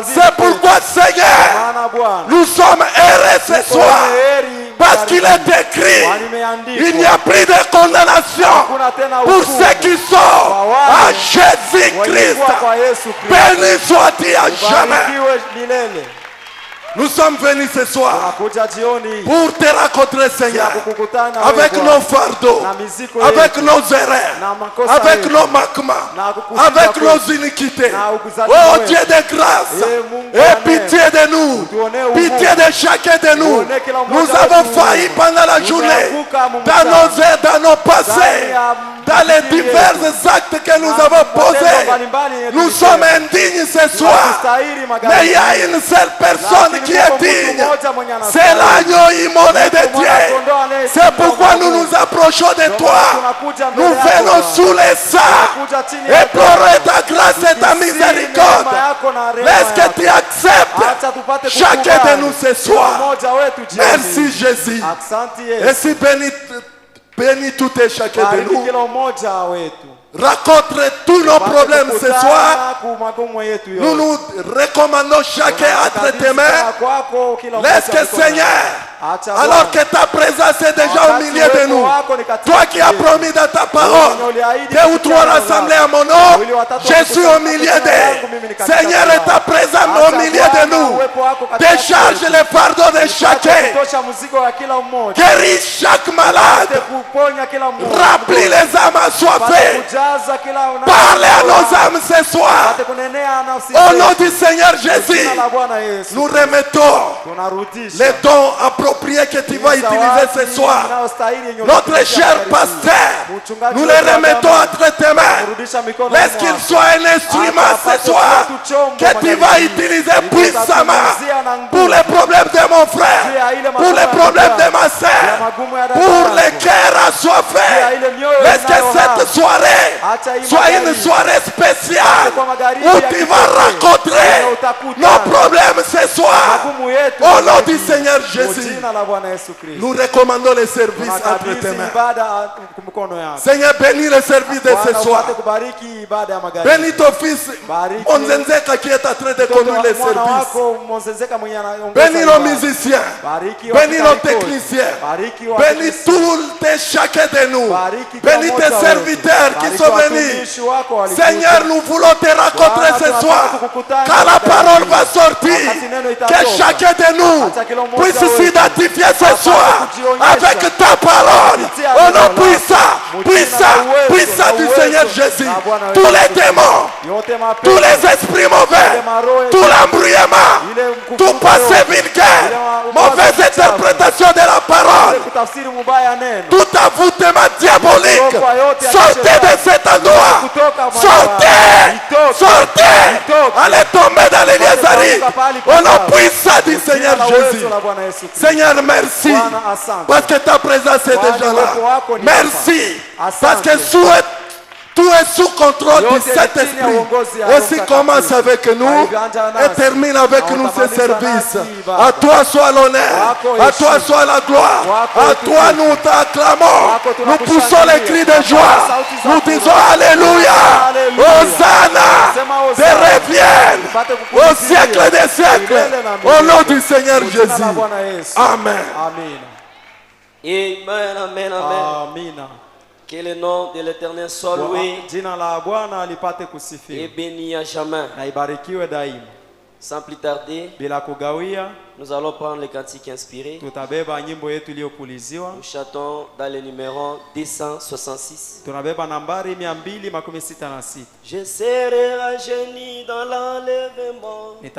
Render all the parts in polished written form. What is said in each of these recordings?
C'est pourquoi, Seigneur, nous sommes heureux ce soir. Parce qu'il est écrit, il n'y a plus de condamnation pour ceux qui sont à Jésus-Christ. Béni soit-il à jamais. Nous sommes venus ce soir pour te rencontrer, Seigneur, avec nos fardeaux, avec nos erreurs, avec nos manquements, avec nos iniquités. Oh Dieu de grâce, aie pitié de nous, pitié de chacun de nous. Nous avons failli pendant la journée, dans nos aides, dans nos passés, dans les divers actes que nous avons posés. Nous sommes indignes ce soir, mais il y a une seule personne qui est digne. C'est l'agneau immolé de Dieu. C'est pourquoi nous nous approchons de toi. Nous venons sous les seins et pleurer ta grâce et ta miséricorde. Laisse que tu acceptes chacun de nous ce soir. Merci Jésus. Et si bénis tout et chacun de nous. Rencontre tous nos problèmes ce soir. Nous nous recommandons chacun entre tes mains. Laisse que Seigneur, alors que ta présence est déjà au milieu de nous, toi qui as promis dans ta parole, deux ou trois rassemblés à mon nom, je suis au milieu d'eux. Seigneur, est ta présence au milieu de nous. Décharge les fardeaux de chacun. Guéris chaque malade. Remplis les âmes assoiffées. Parlez à nos âmes ce soir. Au nom du Seigneur Jésus, nous remettons les dons appropriés que tu vas utiliser ce soir. Notre cher pasteur, nous les remettons entre tes mains. Laisse qu'il soit un instrument ce soir que tu vas utiliser puissamment pour les problèmes de mon frère, pour les problèmes de ma soeur, pour les cœurs assoiffés. Laisse que cette soirée soit une soirée spéciale où tu vas rencontrer nos problèmes ce soir. Au nom du Seigneur Jésus, nous recommandons les services entre tes mains. Seigneur, bénis le service de ce soir. Bénis ton fils Monzenzeka qui est en train de conduire les services. Bénis nos musiciens. Bénis nos techniciens. Bénis tout et chacun de nous. Bénis tes serviteurs qui sont venus. Seigneur, nous voulons te rencontrer ce soir. Quand la parole va sortir, que chacun de nous puisse s'identifier ce soir avec ta parole. Au nom puissant du Seigneur Jésus. Tous les démons, tous les esprits mauvais, tout l'embrouillement, tout passé vulgaire, mauvaise interprétation de la parole, tout avoutement diabolique, sortez de cet endroit. Sortez. Allez tomber dans les liazaris. Au nom puissant du Seigneur Jésus. Seigneur, merci. Parce que ta présence est déjà là. Merci. Parce que tout est sous contrôle du Saint-Esprit. Aussi commence avec nous et termine avec nous ce service. À toi soit l'honneur, à toi soit la gloire. À toi nous t'acclamons. Nous poussons les cris de joie. Nous disons Alléluia. Hosanna. Te revienne au siècle des siècles. Au nom du Seigneur Jésus. Amen. Amen, amen, amen. Que le nom de l'Éternel soit loué et béni à jamais. Sans plus tarder, nous allons prendre les cantiques inspirés. Nous chantons dans le numéro 266. Je serai rajeuni dans l'enlèvement. Je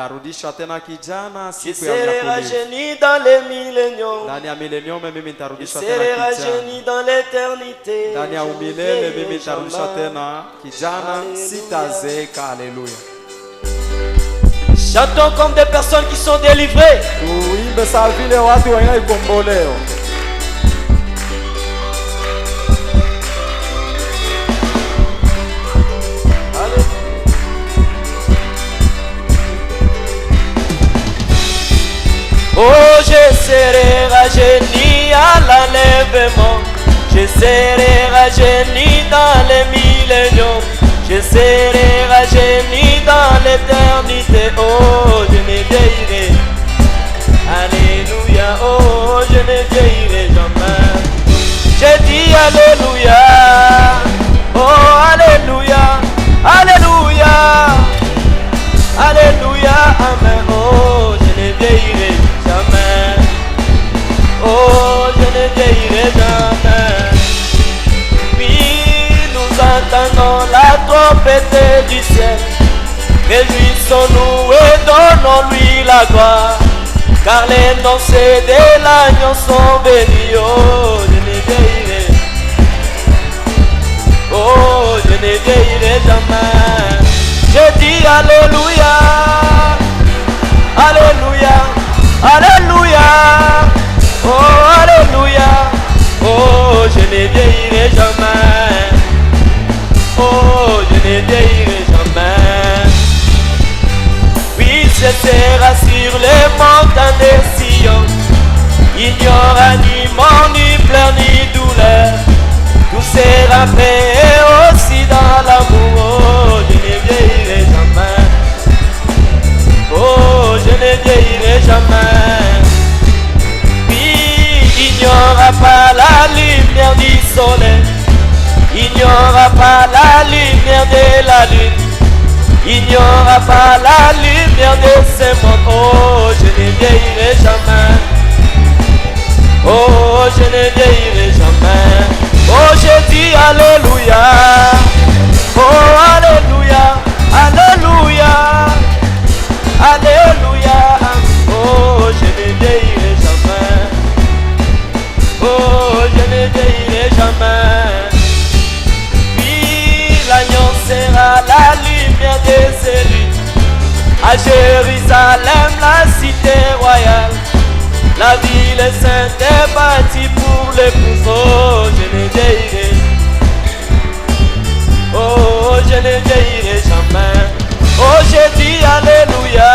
serai rajeuni dans les milléniums. Je serai rajeuni dans l'éternité. Chantons comme des personnes qui sont délivrées. Oh, je serai rajeuni à l'enlèvement. Je serai rajeuni dans les milléniums. Je serai rajeuni dans l'éternité. Oh, je ne vieillirai. Alléluia. Oh, je ne vieillirai jamais. J'ai dit alléluia. Oh, alléluia. Alléluia. Alléluia. Amen. Oh, je ne vieillirai jamais. Oh, je ne vieillirai jamais. Puis nous entendons la trompette du ciel. Réjouissons-nous et donnons-lui la gloire. Car les noces de l'agneau sont bénies. Oh, je ne vieillirai. Oh, je ne vieillirai jamais. Je dis alléluia. Alléluia. Alléluia. Oh, alléluia. Oh, je ne vieillirai jamais. Oh, je ne vieillirai jamais. Oui, je serai sur les montagnes de Sion. Il n'y aura ni mort, ni pleurs, ni douleur. Tout sera paix et aussi dans l'amour. Oh, je ne vieillirai jamais. Oh, je ne vieillirai jamais. Il n'y aura pas la lumière du soleil. Il n'y aura pas la lumière de la lune. Il n'y aura pas la lumière de ce monde. Oh, je ne vieillirai jamais. Oh, je ne vieillirai jamais. Oh, je dis alléluia. Oh, alléluia. Alléluia. Alléluia. Oh, je ne vieillirai jamais. Oh, je ne vieillirai jamais. Puis l'agneau sera la lumière des élus. À Jérusalem, la cité royale. La ville sainte est bâtie pour l'épouse. Oh, je ne vieillirai. Oh, je ne vieillirai jamais. Oh, je dis alléluia.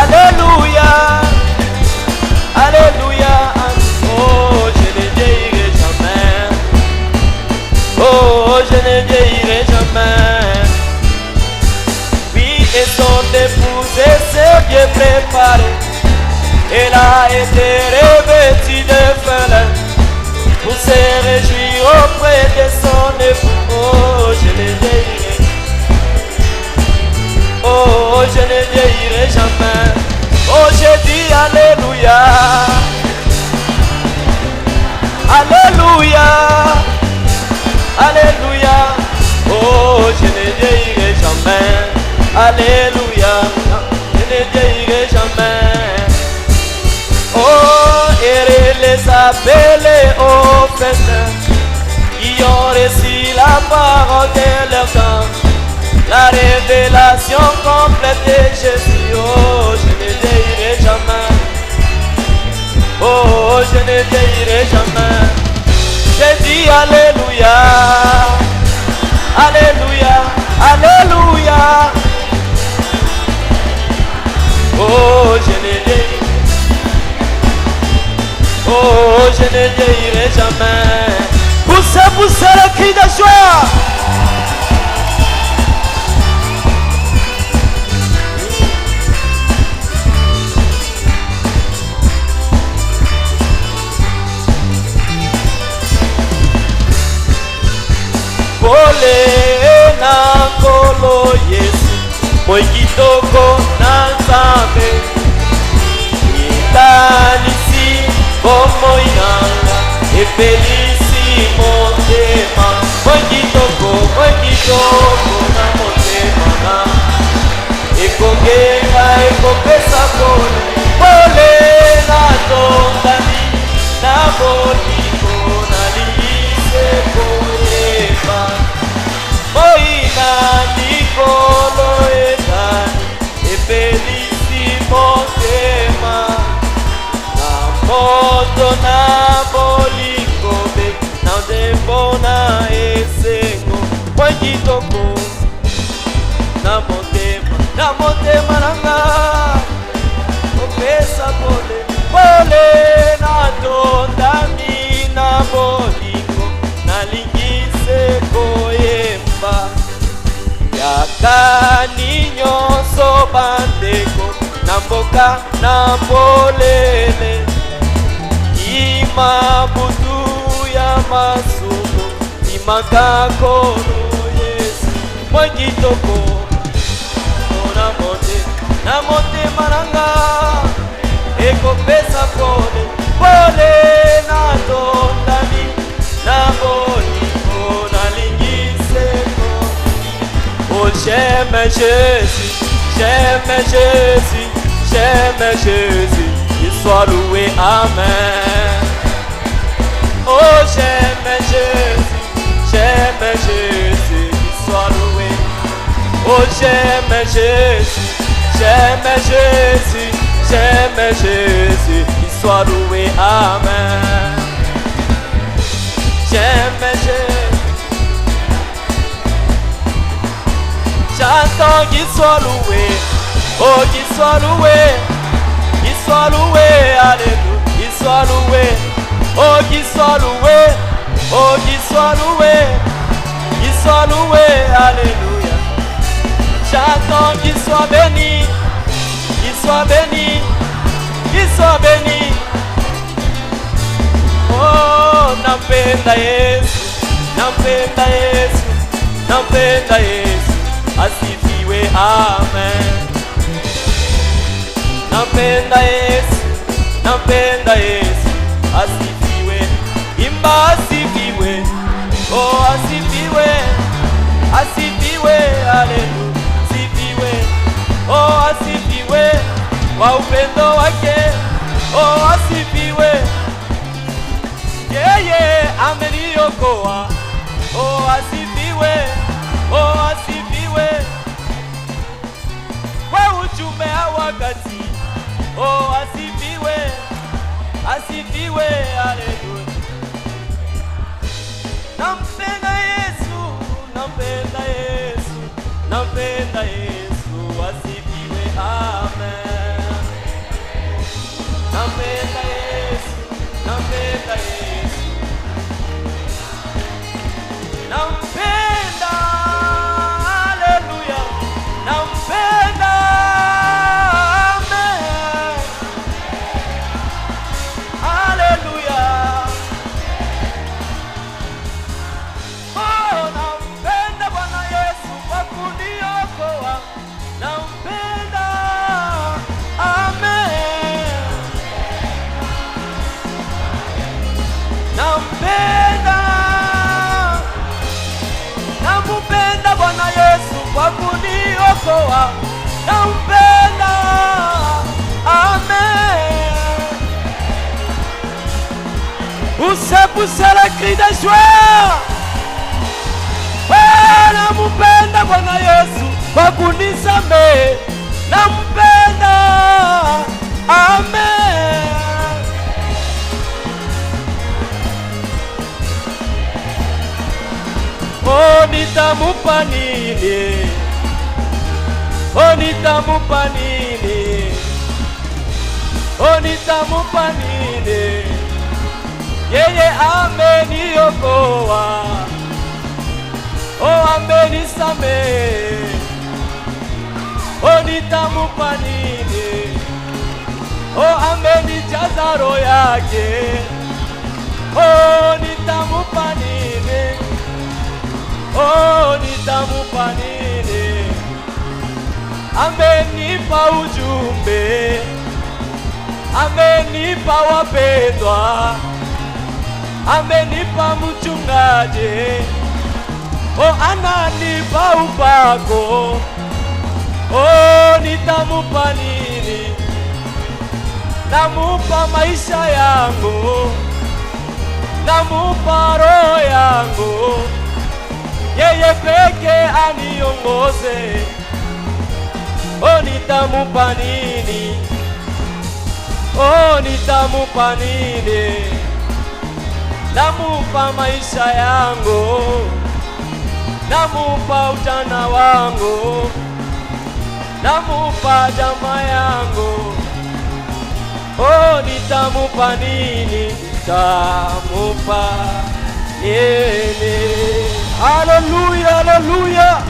Alléluia. Alléluia. Oh, je ne vieillirai jamais. Oh, je ne vieillirai jamais. Oui, et son épouse s'est bien préparée. Elle a été revêtue de fleurs pour se réjouir auprès de son époux. Oh, je ne vieillirai. Oh, je ne vieillirai jamais. Oh, je dis alléluia. Alléluia. Alléluia. Oh, je ne vieillirai jamais. Alléluia. Je ne vieillirai jamais. Oh, et les appelés au festin qui ont reçu la parole de leur temps. La révélation complète de Jésus. Oh, je ne vieillirai jamais. Oh, je ne vieillirai jamais. J'ai dit alléluia. Alléluia. Alléluia. Oh, je ne vieillirai. Oh, je ne vieillirai jamais. Poussez, poussez le cri de joie. Pole na kolo Yesu, moi kitoko na Nzambe. Itanisi bomo inanga, epelisi motema. Moi kitoko na motema na. Ekongeka ekopesa pole. Pole na tondani, na boliko na lingise koyeba. Moina nikolo etani, epelisi motema. Na moto na boliko be, na ndembo na esengo. Moi kitoko na motema nanga. Opesa pole, pole na tondami, na boliko na lingise bani nyonso bandeko na mboka na polele ima butu ya masumu imaka kono Yesu mwengitoko na mote maranga eko pesa pole pole na tondani na boni na lingiseko. Oh j'aime Jésus, j'aime Jésus, j'aime Jésus, qu'il soit loué, amen. Oh j'aime Jésus, qu'il soit loué. Oh j'aime Jésus, j'aime Jésus, qu'il soit loué, amen. J'aime Jésus, j'attends qu'il soit loué, oh qu'il soit loué, alléluia, qu'il soit loué, oh qu'il soit loué, oh qu'il soit loué, alléluia. J'attends qu'il soit béni, qu'il soit béni, qu'il soit béni. Oh, nampenda Yesu, nampenda Yesu, nampenda Yesu, asifiwe, amen. Nampenda Yesu, nampenda Yesu, asifiwe, imba asifiwe, oh asifiwe, asifiwe, haleluya. Oh asifiwe kwa upendo wake, oh asifiwe, yeye ameniokoa, oh asifiwe, oh asifiwe kwa ujumbe wa wakati, oh asifiwe, asifiwe, haleluya. Nampenda Yesu, nampenda Yesu, nampenda Yesu, asifiwe, amen. Nampenda Yesu, nampenda Yesu, nampenda, haleluya, nampenda, amen, haleluya. Oh, nampenda Bwana Yesu kwa kuniokoa, nampenda, amen, nampenda, nampenda Bwana Yesu kwa kuniokoa, nampenda, amen. Poussez le cri de joie. Oh, nampenda Bwana Yesu kwa kunisamehe, nampenda, amen. Oh nitamupa nini, oh nitamupa nini, oh nitamupa nini, yeye ameniokoa, oh amenisamehe, oh nitamupa nini, oh amenijaza roho yake, oh nitamupa nini, oh nitamupa nini, amenipa ujumbe, amenipa wapendwa, amenipa mchungaji, oh ananipa upako, oh nitamupa nini, namupa maisha yangu, namupa roho yangu, yeye peke aniongoze, oh nitamupa nini, oh nitamupa nini, namupa maisha yangu, namupa ujana wangu, namupa jamaa yangu, oh nitamupa nini, nitamupa nini. Haleluya, haleluya.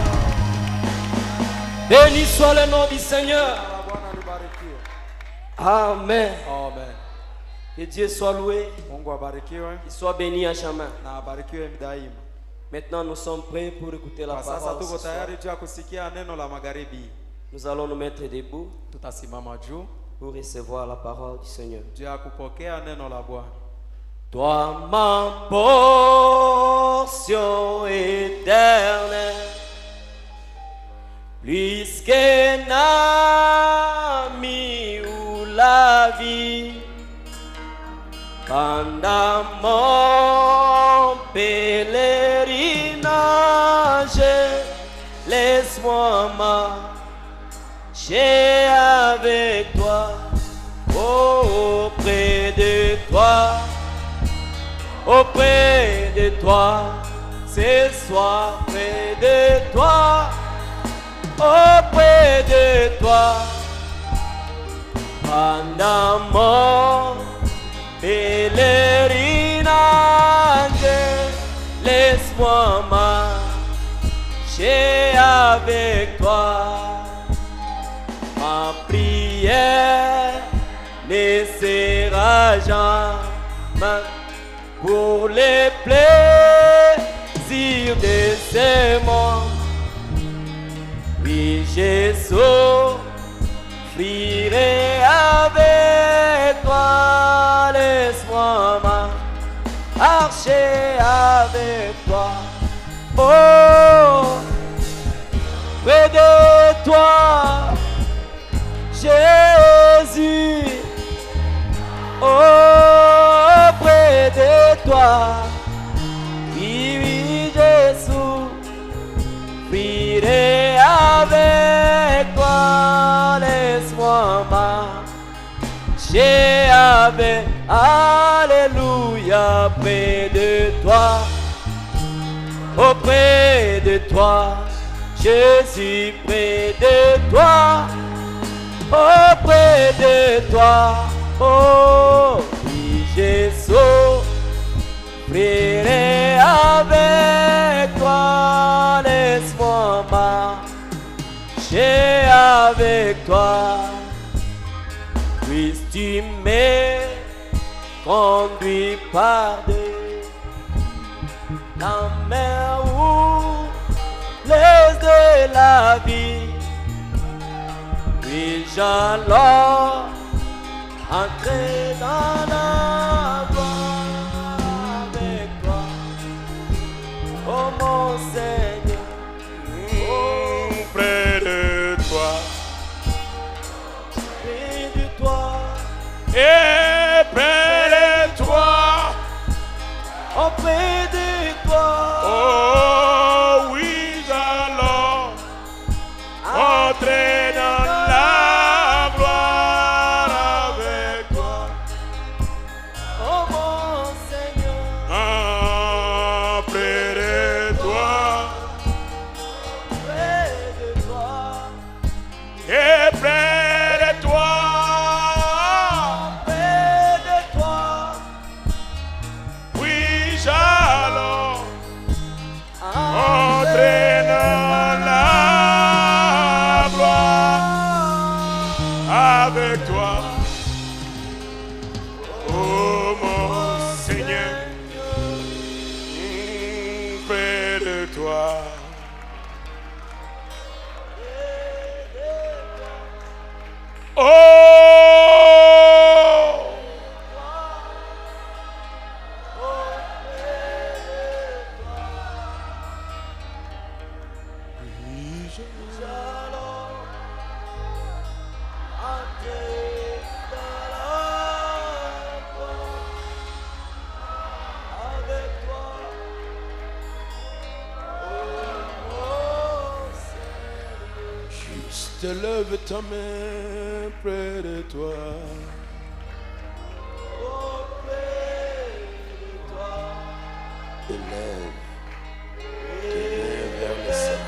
Béni soit le nom du Seigneur. Amen. Amen. Que Dieu soit loué. Il soit béni à jamais. Maintenant, nous sommes prêts pour écouter la parole. Nous allons nous mettre debout pour recevoir la parole du Seigneur. Toi, ma portion éternelle, plus qu'un ami ou la vie, pendant mon pèlerinage, laisse-moi marcher avec toi, auprès de toi, ce soir près de toi, auprès de toi, pendant mon pèlerinage, laisse-moi marcher avec toi. Ma prière ne sera jamais pour les plaisirs de ce monde. Oui, je souffrirai avec toi, laisse-moi marcher avec toi. Oh, près de toi, Jésus. Oh, près de toi, oui, Jésus. Souffrirai avec toi, laisse-moi marcher avec, alléluia, près de toi, auprès de toi, Jésus, près de toi, auprès de toi, oh, oui, Jésus. Souffrirai avec toi, laisse-moi marcher avec toi. Puisses-tu me conduire par la mer ou les de la vie. Puis-je alors entrer dans la gloire avec toi, oh mon Seigneur, près de toi, près de toi, et près de toi, auprès de toi, oh oui, alors entrer dans la gloire avec toi, oh mon Seigneur, près de toi, près de toi, et près de toi, près de toi, oui, j'allons entrer dans la gloire avec toi, oh mon Seigneur, près de toi. Oh, juste lève ta main près de toi. Élève vers le ciel.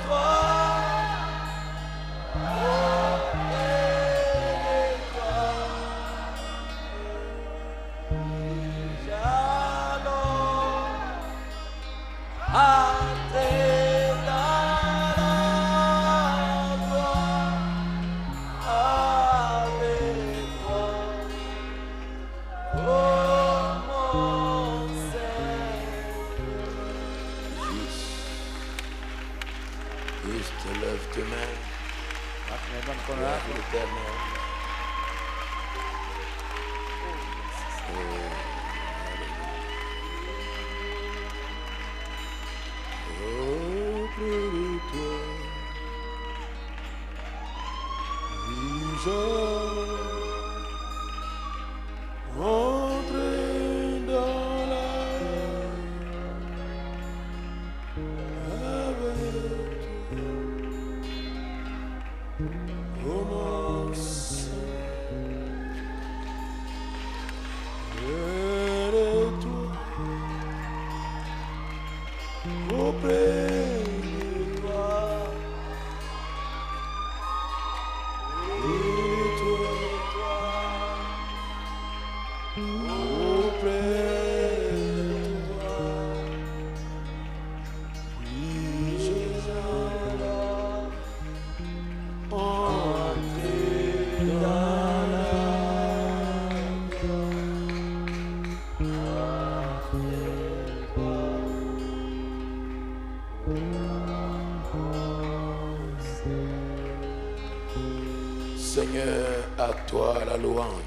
Seigneur, à toi la louange.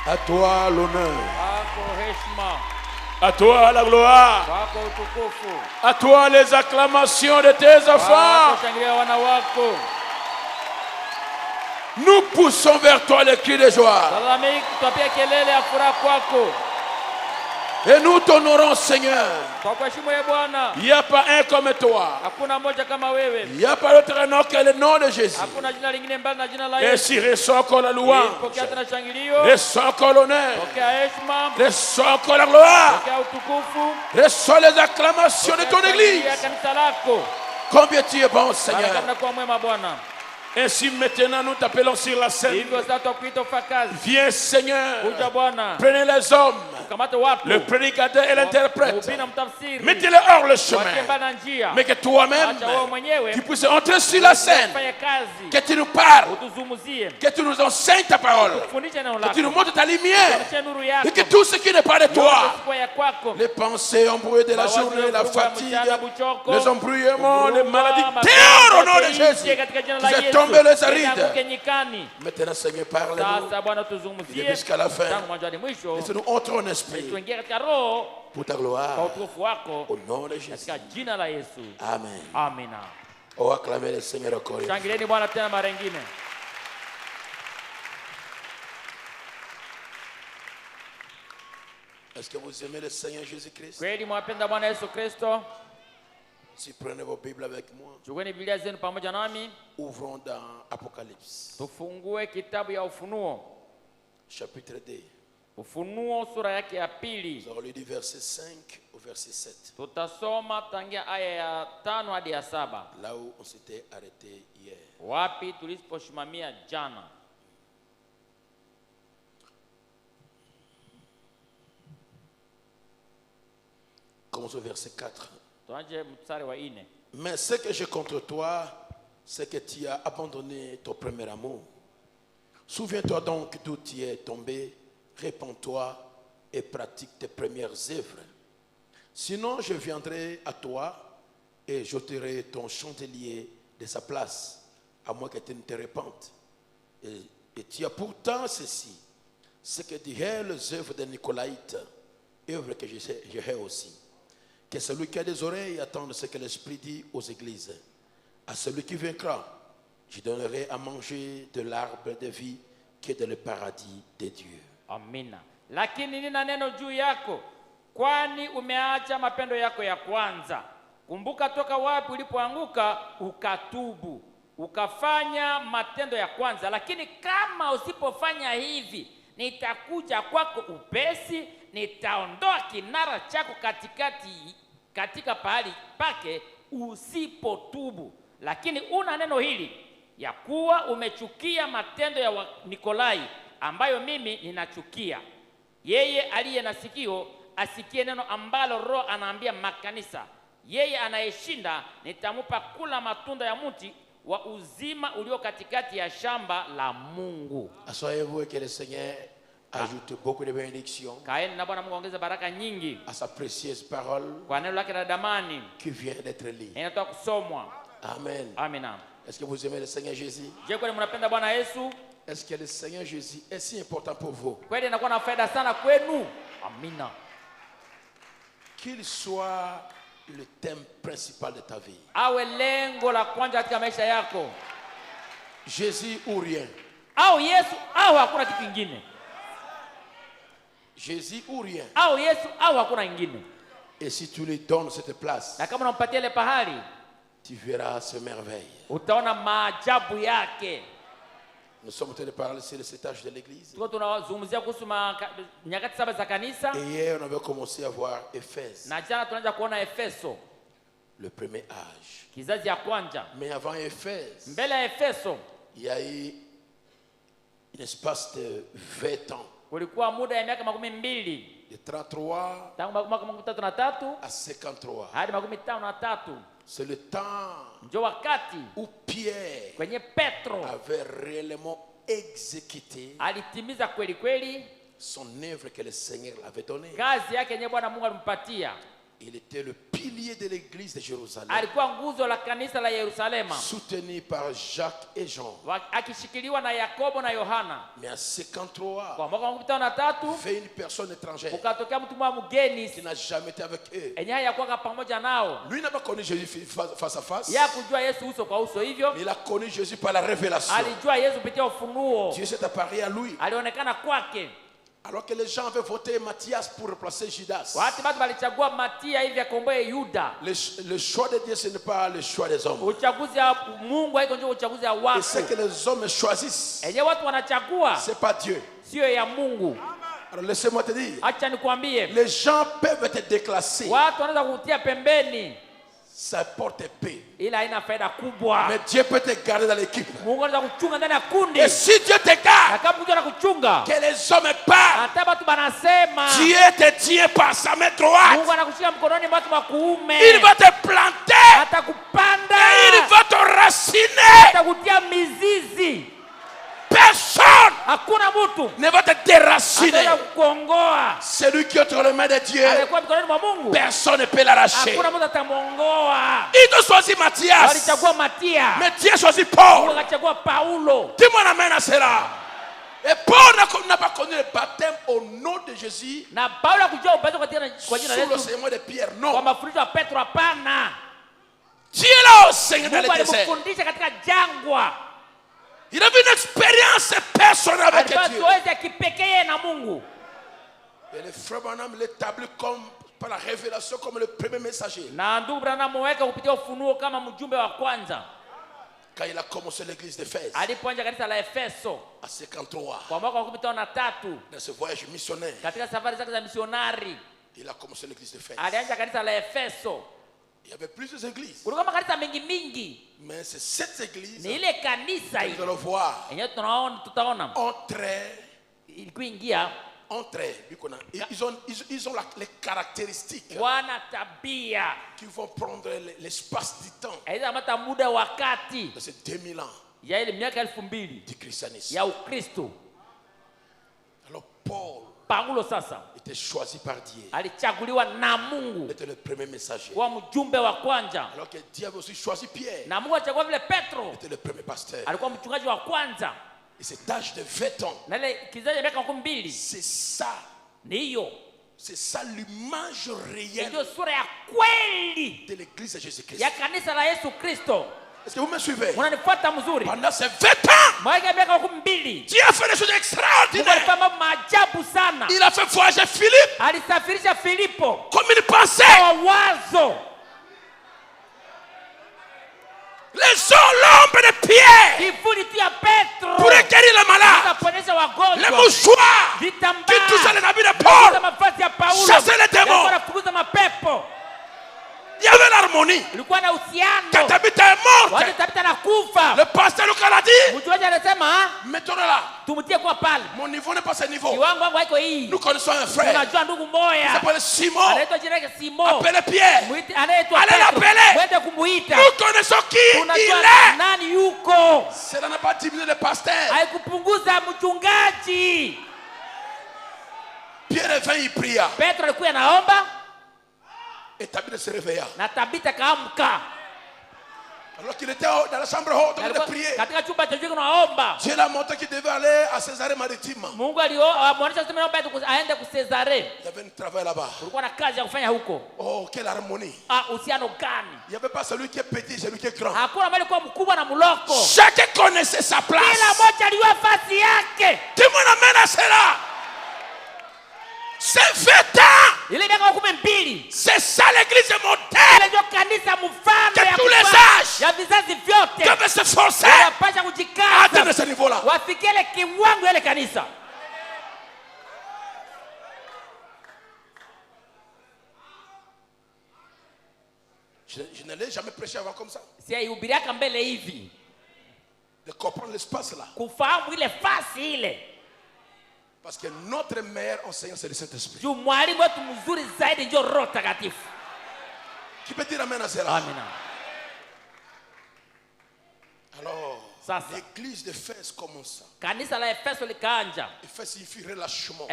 À toi l'honneur. À toi la gloire. À toi les acclamations de tes enfants. Nous poussons vers toi les cris de joie. Et nous t'honorons, Seigneur. Il n'y a pas un comme toi. Il n'y a pas d'autre nom que le nom de Jésus. Et si reçoit encore la louange, reçoit encore l'honneur, reçoit encore la gloire, reçoit les acclamations de ton église. Combien tu es bon, Seigneur. Ainsi maintenant nous t'appelons sur la scène. Viens, Seigneur. Prenez les hommes, le prédicateur et l'interprète. Mettez-les hors le chemin. Mais que toi-même, tu puisses entrer sur la scène. Que tu nous parles. Que tu nous enseignes ta parole. Que tu nous montres ta lumière. Et que tout ce qui n'est pas de toi, les pensées embrouillées de la journée, la fatigue, les embrouillements, les maladies, au nom de Jésus. Tomber les arides. Maintenant, Seigneur, parle-nous. Viens jusqu'à la fin. Laisse-nous entrer en esprit pour ta gloire. Au nom de Jésus. Amen. Amen. Oh, acclamez le Seigneur encore. Est-ce que vous aimez le Seigneur Jésus-Christ? Si prenez vos Bibles avec moi, ouvrons dans Apocalypse, chapitre 2. Ufunuo sura yake ya pili. Nous allons lire du verset 5 au verset 7. Tutasoma tangia aya ya 5 hadi ya 7. Là où on s'était arrêté hier. Wapi tuliposimamia jana. Commençons au verset 4. Mais ce que j'ai contre toi, c'est que tu as abandonné ton premier amour. Souviens-toi donc d'où tu es tombé, répands-toi et pratique tes premières œuvres. Sinon, je viendrai à toi et j'ôterai ton chandelier de sa place, à moins que tu ne te répandes. Et tu as pourtant ceci, c'est que tu hais les œuvres des Nicolaïtes, œuvres que je hais aussi. Que celui qui a des oreilles attende ce que l'Esprit dit aux églises. À celui qui vaincra, je donnerai à manger de l'arbre de vie qui est dans le paradis de Dieu. Amina. Lakini nina neno juu yako, kwani umeacha mapendo yako ya kwanza. Kumbuka toka wapi ulipoanguka, ukatubu, ukafanya matendo ya kwanza. Lakini kama usipofanya hivi, nitakuja kwako upesi, nitaondoa kinara chako katika pahali pake usipotubu. Lakini una neno hili, ya kuwa umechukia matendo ya Nikolai ambayo mimi ninachukia. Yeye aliye na sikio asikie neno ambalo Roho anaambia makanisa. Yeye anayeshinda nitamupa kula matunda ya mti wa uzima ulio katikati ya shamba la Mungu. Asseyez-vous et que le Seigneur ajoute beaucoup de bénédictions à sa précieuse parole qui vient d'être lue. Amen. Amina. Est-ce que vous aimez le Seigneur Jésus? Je kweli mnapenda Bwana Yesu? Est-ce que le Seigneur Jésus est si important pour vous? Kweli inakuwa na faida sana kwenu? Amina. Qu'il soit le thème principal de ta vie. Awe lengo la kwanza katika maisha yako. Jésus ou rien. Au Yesu au hakuna kitu kingine. Jésus ou rien. Au Yesu au hakuna kingine. Et si tu lui donnes cette place, na kama unampatia ile pahali, tu verras ce merveille. Utaona maajabu yake. Nous sommes en train de parler sur le étage de l'église. Tunazungumzia kuhusu nyakati saba za kanisa. Et hier on avait commencé à voir Éphèse. Na jana tunaanza kuona Efeso. Le premier âge. Kizazi ya kwanza. Mais avant Éphèse, mbele ya Efeso, il y a eu un espace de 20 ans. Kulikuwa muda ya miaka 20. De 33 tangu mwaka 33 à 53. hadi 53. C'est le temps ndio wakati où Pierre kwenye Petro avait réellement exécuté alitimiza kweli kweli son œuvre que le Seigneur l'avait donnée. Kazi yake yenyewe Bwana Mungu alimpatia. Il était le pilier de l'église de Jérusalem. Alikuwa nguzo la kanisa la Yerusalema. Soutenu par Jacques et Jean. Akishikiliwa na Yakobo na Yohana. Mais à 53, kwa mwaka 53, fait une personne étrangère. Ukatokea mtu mgeni qui n'a jamais été avec eux. Enye hayakuwa pamoja nao. Lui n'a pas connu Jésus face à face. Yeye kujua Yesu uso kwa uso hivyo. Il a connu Jésus par la révélation. Alijua Yesu kupitia ufunuo. Dieu s'est apparu à lui. Alionekana kwake. Alors que les gens avaient voté Matthias pour remplacer Judas. Le choix de Dieu, ce n'est pas le choix des hommes. Et ce que les hommes choisissent, ce n'est pas Dieu. Alors laissez-moi te dire, les gens peuvent être déclassés. Ça porte paix. Mais Dieu peut te garder dans l'équipe. Et si Dieu te garde, que les hommes parlent, Dieu te tient par sa main droite. Il va te planter. Et il va te raciner. Personne ne va te déraciner. Celui qui est entre les mains de Dieu, personne ne peut l'arracher. Il te choisit Matthias, mais Dieu choisit Paul. Dis-moi amen à cela. Et Paul n'a pas connu le baptême au nom de Jésus sous le Seigneur de Pierre. Non. Dieu l'a enseigné dans le désert. Il avait une expérience personnelle avec Dieu. Et le frère Branham l'établit comme par la révélation comme le premier messager. Quand il a commencé l'église d'Éphèse, à 53, dans ce voyage missionnaire, il a commencé l'église d'Éphèse. Il y avait plusieurs églises. Mais c'est cette église que nous allons voir. Ils ont les caractéristiques qui vont prendre l'espace du temps de ces 2000 ans du christianisme. Alors Paul était choisi par Dieu. Il était le premier messager. Alors que Dieu avait aussi choisi Pierre. Il était le premier pasteur. Et cet âge de 20 ans, c'est ça. C'est ça l'image réelle de l'église de Jésus-Christ. Est-ce que vous me suivez? Pendant ces 20 ans, Dieu a fait des choses extraordinaires. Il a fait voyager Philippe comme il pensait. Les hommes, l'ombre de Pierre pour guérir les malades, les mouchoirs qui touchaient les habits de Paul, chasser les démons. Il y avait l'harmonie. Quand Tabitha est morte, le pasteur Lucas l'a dit, mettons-le là. Mon niveau n'est pas ce niveau. Nous connaissons un frère. Il s'appelle Simon. Appelez Pierre. Allez l'appeler. Nous connaissons qui il est. Cela n'a pas diminué le pasteur. Pierre est venu, il pria. Et Tabitha se réveilla. Alors qu'il était dans la chambre haute, en train de prier, Dieu l'a montré qu'il devait aller à Césarée Maritime. Il y avait un travail là-bas. Oh, quelle harmonie. Il n'y avait pas celui qui est petit, celui qui est grand. Chacun connaissait sa place. Tout le monde amène à cela. C'est 20 ans. C'est ça l'église moderne. Que tous les âges doivent se forcer à atteindre ce niveau-là. Je ne l'ai jamais prêché avant comme ça. De comprendre l'espace là. Parce que notre meilleur enseignant, c'est le Saint-Esprit. Qui peut dire amen à cela? Amen. Alors, l'église d'Éphèse commence. Éphèse signifie relâchement.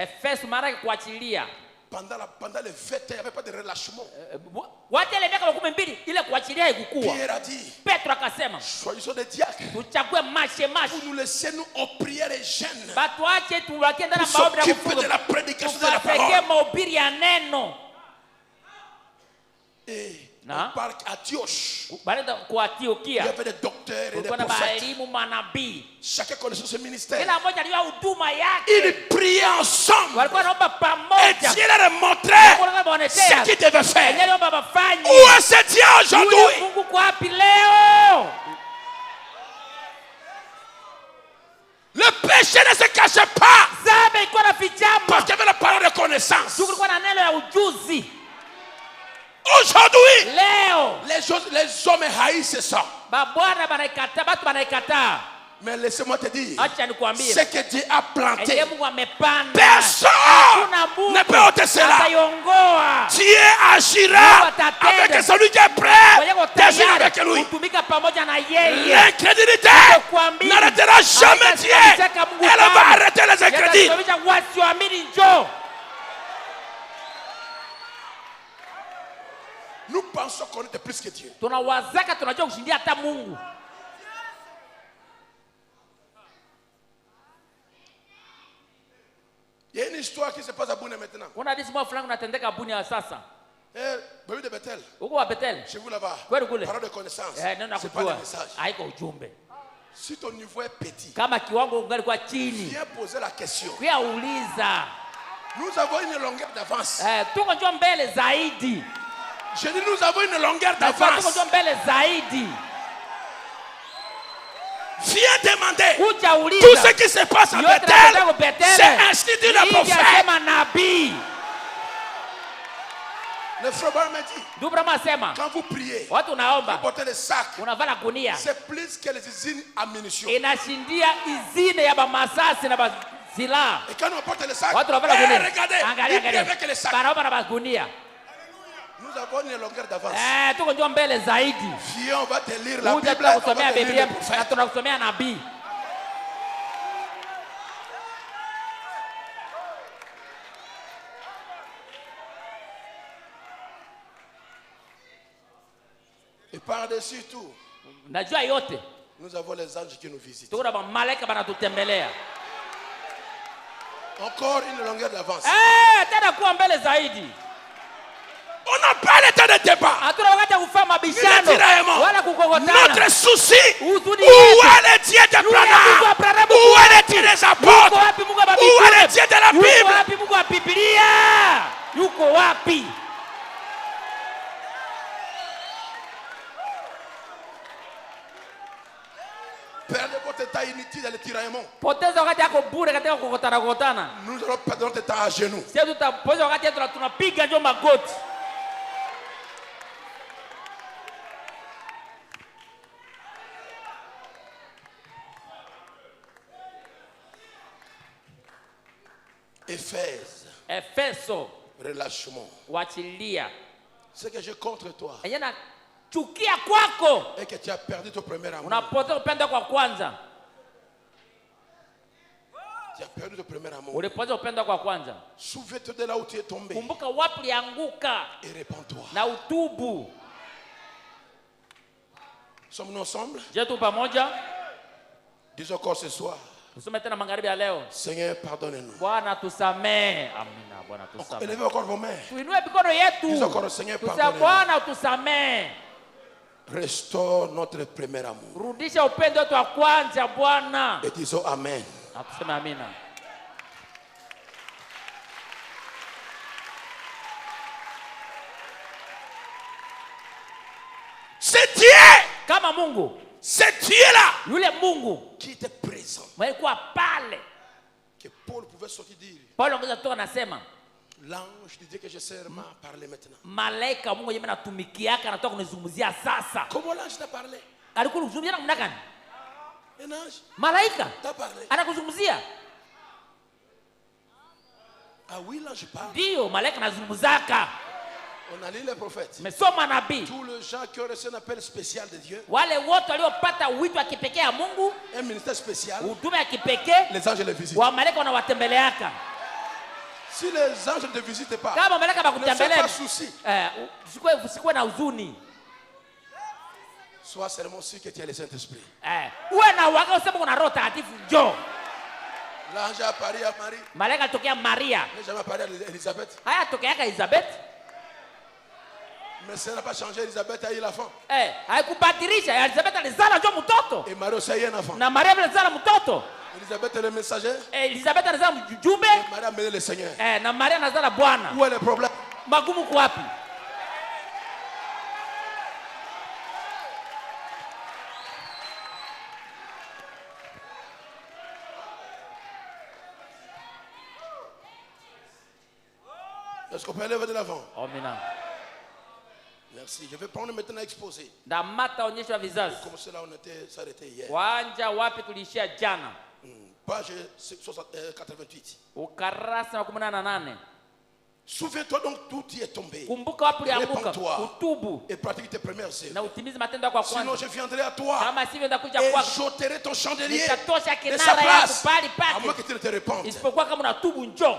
Pendant les 20 ans, il n'y avait pas de relâchement. Pierre a dit, choisissons des diacres pour nous laisser nous aux prières et jeûnes, pour s'occuper de la prédication de la parole. Et on parle Antioche. Il y avait des docteurs et des prophètes. Chacun connaissait ce ministère. Ils priaient ensemble. Et Dieu leur a montré ce qu'ils devaient faire. Où est ce Dieu aujourd'hui? Le péché ne se cachait pas. Parce qu'il y avait la parole de connaissance. Aujourd'hui, les hommes haïssent ça. Mais laissez-moi te dire, ce que Dieu a planté, personne ne peut ôter cela. Dieu agira avec celui qui est prêt d'agir avec lui. L'incrédulité n'arrêtera jamais Dieu. Elle va arrêter les incrédules. Nous pensons connaître plus que Dieu. Il y a une histoire qui se passe à Boune maintenant. Bébé de Bethel. Chez vous là-bas. Parole de connaissance. C'est pas le message. Si ton niveau est petit, viens poser la question. Nous avons une longueur d'avance. Je dis nous avons une longueur d'avance. Viens demander tout ce qui se passe à Bethel. C'est inscrit dans le prophète. Le frère m'a dit, quand vous priez, vous portez les sacs, c'est plus que les usines à munitions. Et quand on porte les sacs, regardez, il prie avec les sacs. Nous avons une longueur d'avance. Viens, on va te lire la Bible, on va te lire le prophète. Et par-dessus tout, nous avons les anges qui nous visitent. Encore une longueur d'avance. On n'a pas le temps de débat. Notre souci, où est le Dieu de Branham? Où est le Dieu des apôtres? Où est le Dieu de la Bible? Perdez votre temps inutile dans le tiraillement. Nous allons perdre notre temps à genoux. Éphèse. Relâchement. Ce que j'ai contre toi. Et que tu as perdu ton premier amour. Tu as perdu ton premier amour. Souviens-toi de là où tu es tombé. Et répands-toi. Sommes-nous ensemble? Je tu pamoja? Disons encore ce soir. Tusome tena magharibi ya leo. Seigneur, pardonne-nous. Bwana tusamee. Amina, Bwana tusamee. Élevez encore vos mains. Tuinue mikono yetu. Disons encore, Seigneur, pardonne-nous. Bwana tusamee. Restaure notre premier amour. Rudisha upendo wetu wa kwanza Bwana. Et disons amen. Na tuseme amina. C'est Dieu. Kama Mungu. C'est Dieu-là. Yule Mungu Qui était présent. Alikuwa pale. Que Paul pouvait sortir dire. Paulo ongeza kutoka nasema. L'ange disait que je seulement parler maintenant. Malaika Mungu yeye anatumikiaka anatoka kunizungumzia sasa. Comment l'ange t'a parlé? Alikuwa kuzungumzia namna gani? Un ange. Malaika T'a parlé. anakuzungumzia. Ah oui, l'ange parle. Ndio malaika anazungumzaka. On a lu les prophètes. Mesoma nabii. Tous les gens qui ont reçu un appel spécial de Dieu. Wale wote waliopata wito wa kipekee ya Mungu, Un ministère spécial. huduma ya kipekee, Les anges les visitent. wa malaika wanawatembeleaka. Si les anges ne te visitent pas, Kama malaika ne fais bakutembelea, pas souci. usikue na huzuni. Sois seulement sûr que tu as le Saint-Esprit. Uwe na uhakika useme kuna Roho Takatifu njoo. L'ange a parlé à Marie. Malaika alitokea Maria. Il n'a jamais parlé à Elisabeth. Haya tokeaka Elizabeth. Mais ça n'a pas changé. Elisabeth a eu l'enfant. Haikubadilisha. Elizabeth alizala njoo mtoto. Et Marie aussi a eu un enfant. Na Maria alizala mtoto. Elisabeth est le messager. Elizabeth alizala mjumbe. Et Marie a mené le Seigneur. Na Maria anazala Bwana. Où est le problème? Magumu kwa wapi? Est-ce qu'on peut aller de l'avant? Amina. Merci. Je vais prendre maintenant à exposer. Ndamata onyesho ya vizazi. Comme cela on était s'arrêté hier. Wanja wapi tulishia jana? Page 88. Ukarasa wa 18. Souviens-toi donc d'où tu es tombé. Kumbuka wapi ulianguka. Répands-toi Utubu. et pratique tes premières Na œuvres. utimize matendo yako ya Sinon kwanza. je viendrai à toi Kama sivyo ndakuja et kwako. j'ôterai ton chandelier Nitatosha de sa kinara yako place. pali À moins pake. que tu ne te répandes. Isipokuwa kama unatubu njoo.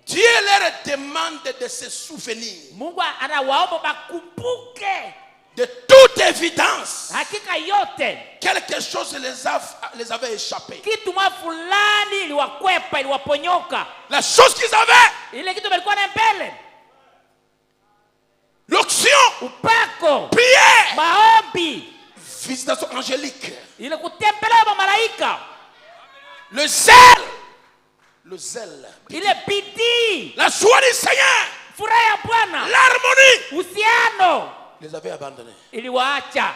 Dieu leur demande de se souvenir Mungu anawaomba bakumbuke. de toute évidence. Hakika yote. Quelque chose les avait échappé. Kitu mwa fulani iliwakwepa, iliwaponyoka. La chose qu'ils avaient, Ile kitu balikuwa na mbele. l'onction, Upako. prière, Maombi. visitation angélique, Ile kutembelea wa malaika. le zèle, Ile bidii. la joie du Seigneur, Furaha ya Bwana. l'harmonie, Uhusiano. les avait abandonnés. Iliwaacha.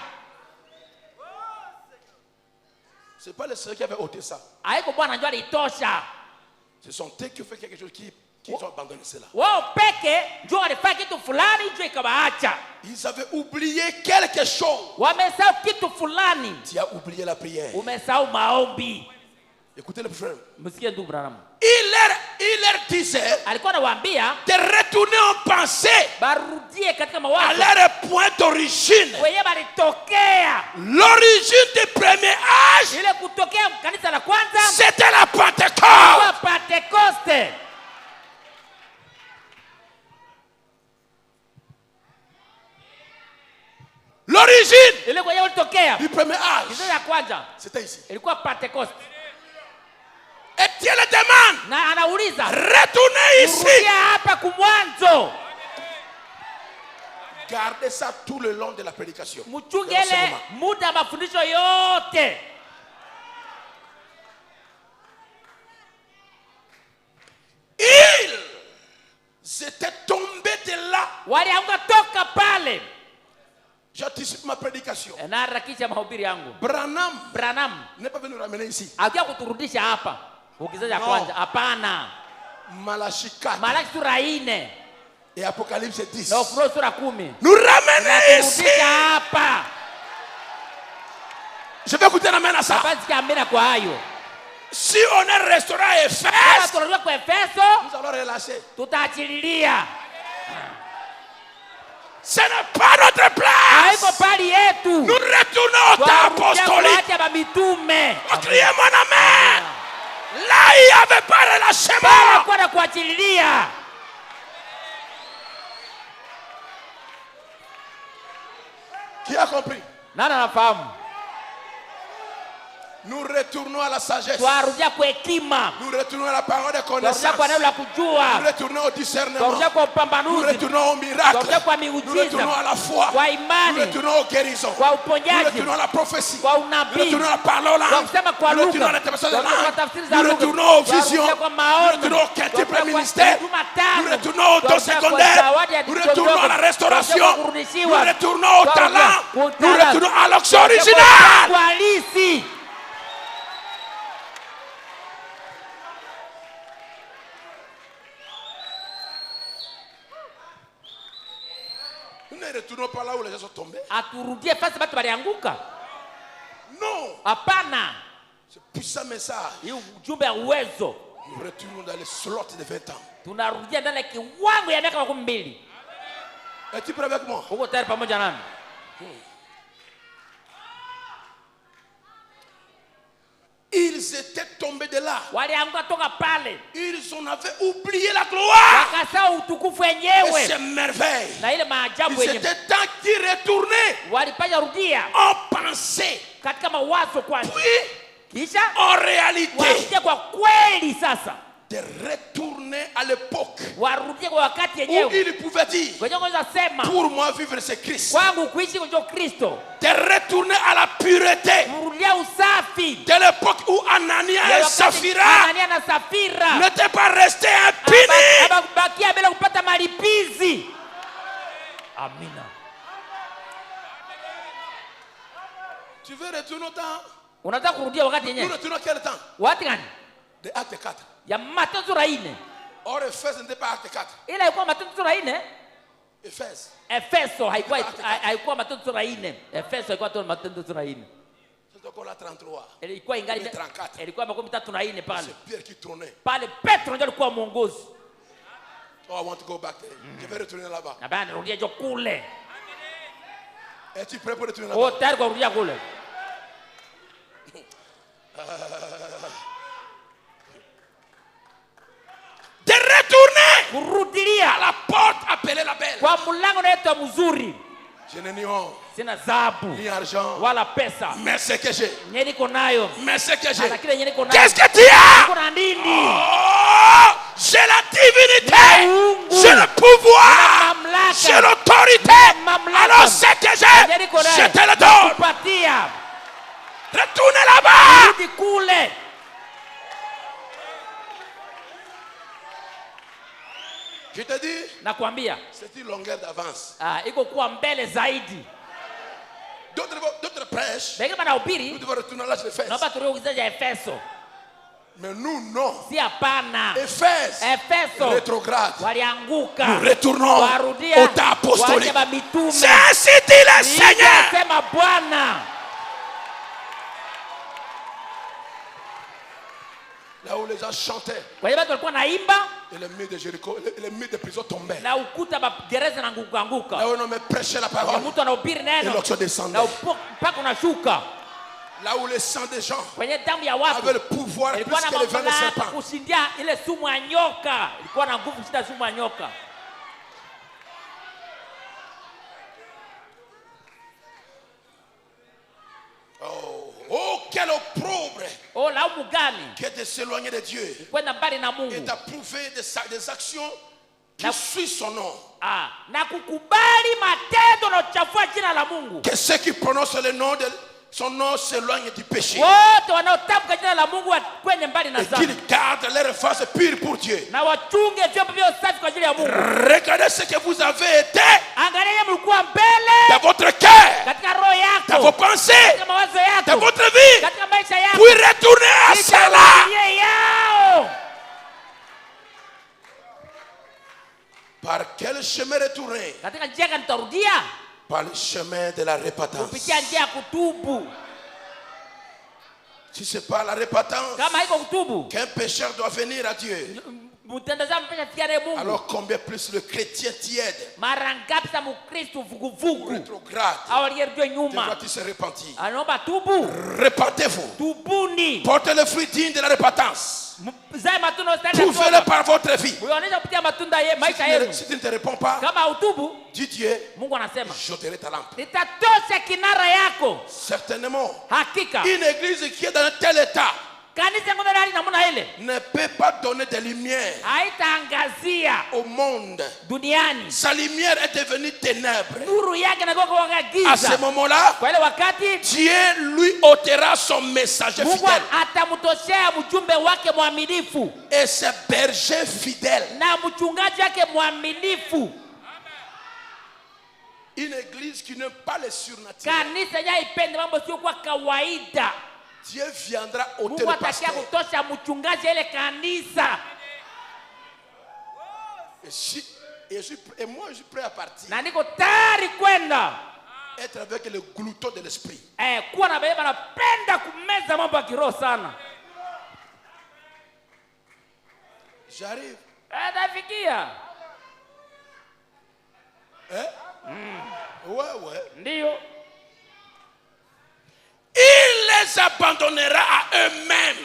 Ce n'est pas le Seigneur qui avait ôté ça. Haiko Bwana njoo alitosha. Ce sont eux qui ont fait quelque chose qui ont abandonné cela. Wao peke njoo alifanya kitu fulani njoo ikawaacha. Ils avaient oublié quelque chose. Wamesahau kitu fulani. Tu as oublié la prière. Umesahau maombi. Écoutez le frère. Msikie ndugu Branham. Il leur disait Alikuwa anawaambia de retourner en pensée barudie katika à mawazo. leur point d'origine. Wenyewe balitokea. L'origine du premier âge, Ile kutokea kanisa la kwanza c'était la kwa Pentecôte. Pentekoste. L'origine Ile kwenye ulitokea. du premier âge, Kizazi ya kwanza c'était ici. ilikuwa Pentekoste. Et Dieu le demande, Na anauliza retournez ici. rudia hapa kumwanzo. Gardez ça tout le long de la prédication. Mchunge ile muda wa mafundisho yote. Ils étaient tombés de là. Walianguka toka pale. J'anticipe ma prédication. Na harakisha mahubiri yangu. Branham n'est pas venu nous ramener ici. Hakuja kuturudisha hapa. Ukizaji ya kwanza. Hapana. Malachie 4 Malaki sura 4 et Apocalypse 10. na Ufunuo sura 10. Nous ramener ici. Turudisha hapa. Je vais écouter la main à ça. Hapa sikiamina kwa hayo. Si on est restauré à Kama Éphèse, tunarudi kwa Efeso, nous allons relâcher. tutaachililia. Ce n'est pas notre Haiko place. pali yetu. Nous retournons au temps apostolique. Tuache ba mitume. Criez mon amen. Là, il n'y avait pas relâchement. Kwa na kuachililia. Qui a compris? Nous retournons à la sagesse. Nous retournons à la parole de connaissance. Nous retournons au discernement. Nous retournons au miracle. Nous retournons à la foi. Nous retournons aux guérisons. Nous retournons à la prophétie. Nous retournons à la parole. Nous retournons à l'interprétation de langue. Nous retournons aux visions. Nous retournons au quintuple ministère. Nous retournons au don secondaire. Nous retournons à la restauration. Nous retournons au talent. Nous retournons à l'action originale. Nous ne retournons pas là où les gens sont tombés. Non. Ce puissant message. Nous retournons dans les slots de 20 ans. Es-tu prêt avec moi? Ils étaient tombés de là. Ils en avaient oublié la gloire. Et c'est merveille. Ils étaient temps d'y retourner en pensée. Puis en réalité de retourner à l'époque où il pouvait dire pour moi vivre c'est Christ. De retourner à la pureté de l'époque où Anania et Saphira n'étaient pas restés impunis. Tu veux retourner au temps? Nous retournons à quel temps? De Acte 4. Or Éphèse n'était pas Acte 4. Éphèse. C'est encore la 33. Et 34. C'est Pierre qui tournait. Oh, I want to go back there. Je vais retourner là-bas. Es-tu prêt pour retourner là-bas? De retourner à la porte appelée la belle. Je n'ai ni or, ni argent, mais ce que j'ai. Mais ce que j'ai. Qu'est-ce que tu as? Oh, j'ai la divinité, j'ai le pouvoir, j'ai l'autorité. Alors ce que j'ai, je te le donne. Retournez là-bas. Je te dis, c'est une longueur d'avance. D'autres prêches, nous devons retourner à l'âge d'Éphèse. Mais nous, non. Éphèse, rétrograde. Nous retournons au temps apostolique. C'est ainsi dit le Seigneur. Là où les gens chantaient, et les murs de Jéricho, les murs de prison tombaient. Là où on me prêchait la parole, et l'onction descendait. Là où le sang des gens avait le pouvoir plus que le vin de serpent. Oh, quel opprobre qui est de s'éloigner de Dieu et d'approuver des actions qui suivent son nom. Que ceux qui prononcent le nom de son nom s'éloignent du péché. Et qu'ils gardent leur face pure pour Dieu. Regardez ce que vous avez été dans votre cœur, dans vos pensées, dans votre vie. Puis retournez à cela. Par quel chemin retourner? Par le chemin de la repentance. Si ce n'est pas la repentance qu'un pécheur doit venir à Dieu, alors combien plus le chrétien tiède, rétrograde, devra-t-il se repentir? Repentez-vous. Portez le fruit digne de la repentance. Prouvez-le par votre vie. Si tu ne te réponds pas, dis Dieu, j'ôterai ta lampe. Certainement, une église qui est dans un tel état ne peut pas donner de lumière au monde. Sa lumière est devenue ténèbres. À ce moment-là, Dieu lui ôtera son messager fidèle et ses bergers fidèles. Une église qui n'aime pas le surnaturel, Dieu viendra ôter le pasteur. Et moi je suis prêt à partir. Être avec le glouton de l'esprit. J'arrive. Ouais. Il les abandonnera à eux-mêmes.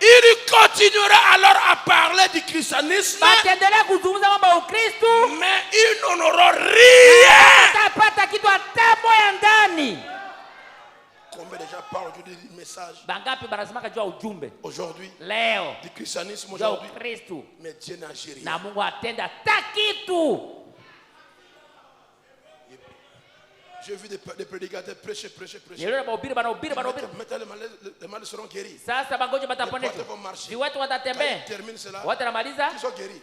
Il continuera alors à parler du christianisme, mais ils n'en auront rien. Combien de gens parlent aujourd'hui du message aujourd'hui, du christianisme aujourd'hui, mais Dieu n'agit rien. J'ai vu des prédicateurs prêcher. Maintenant, les malades seront guéris. Les portes vont marcher. Quand ils terminent cela, ils sont guéris.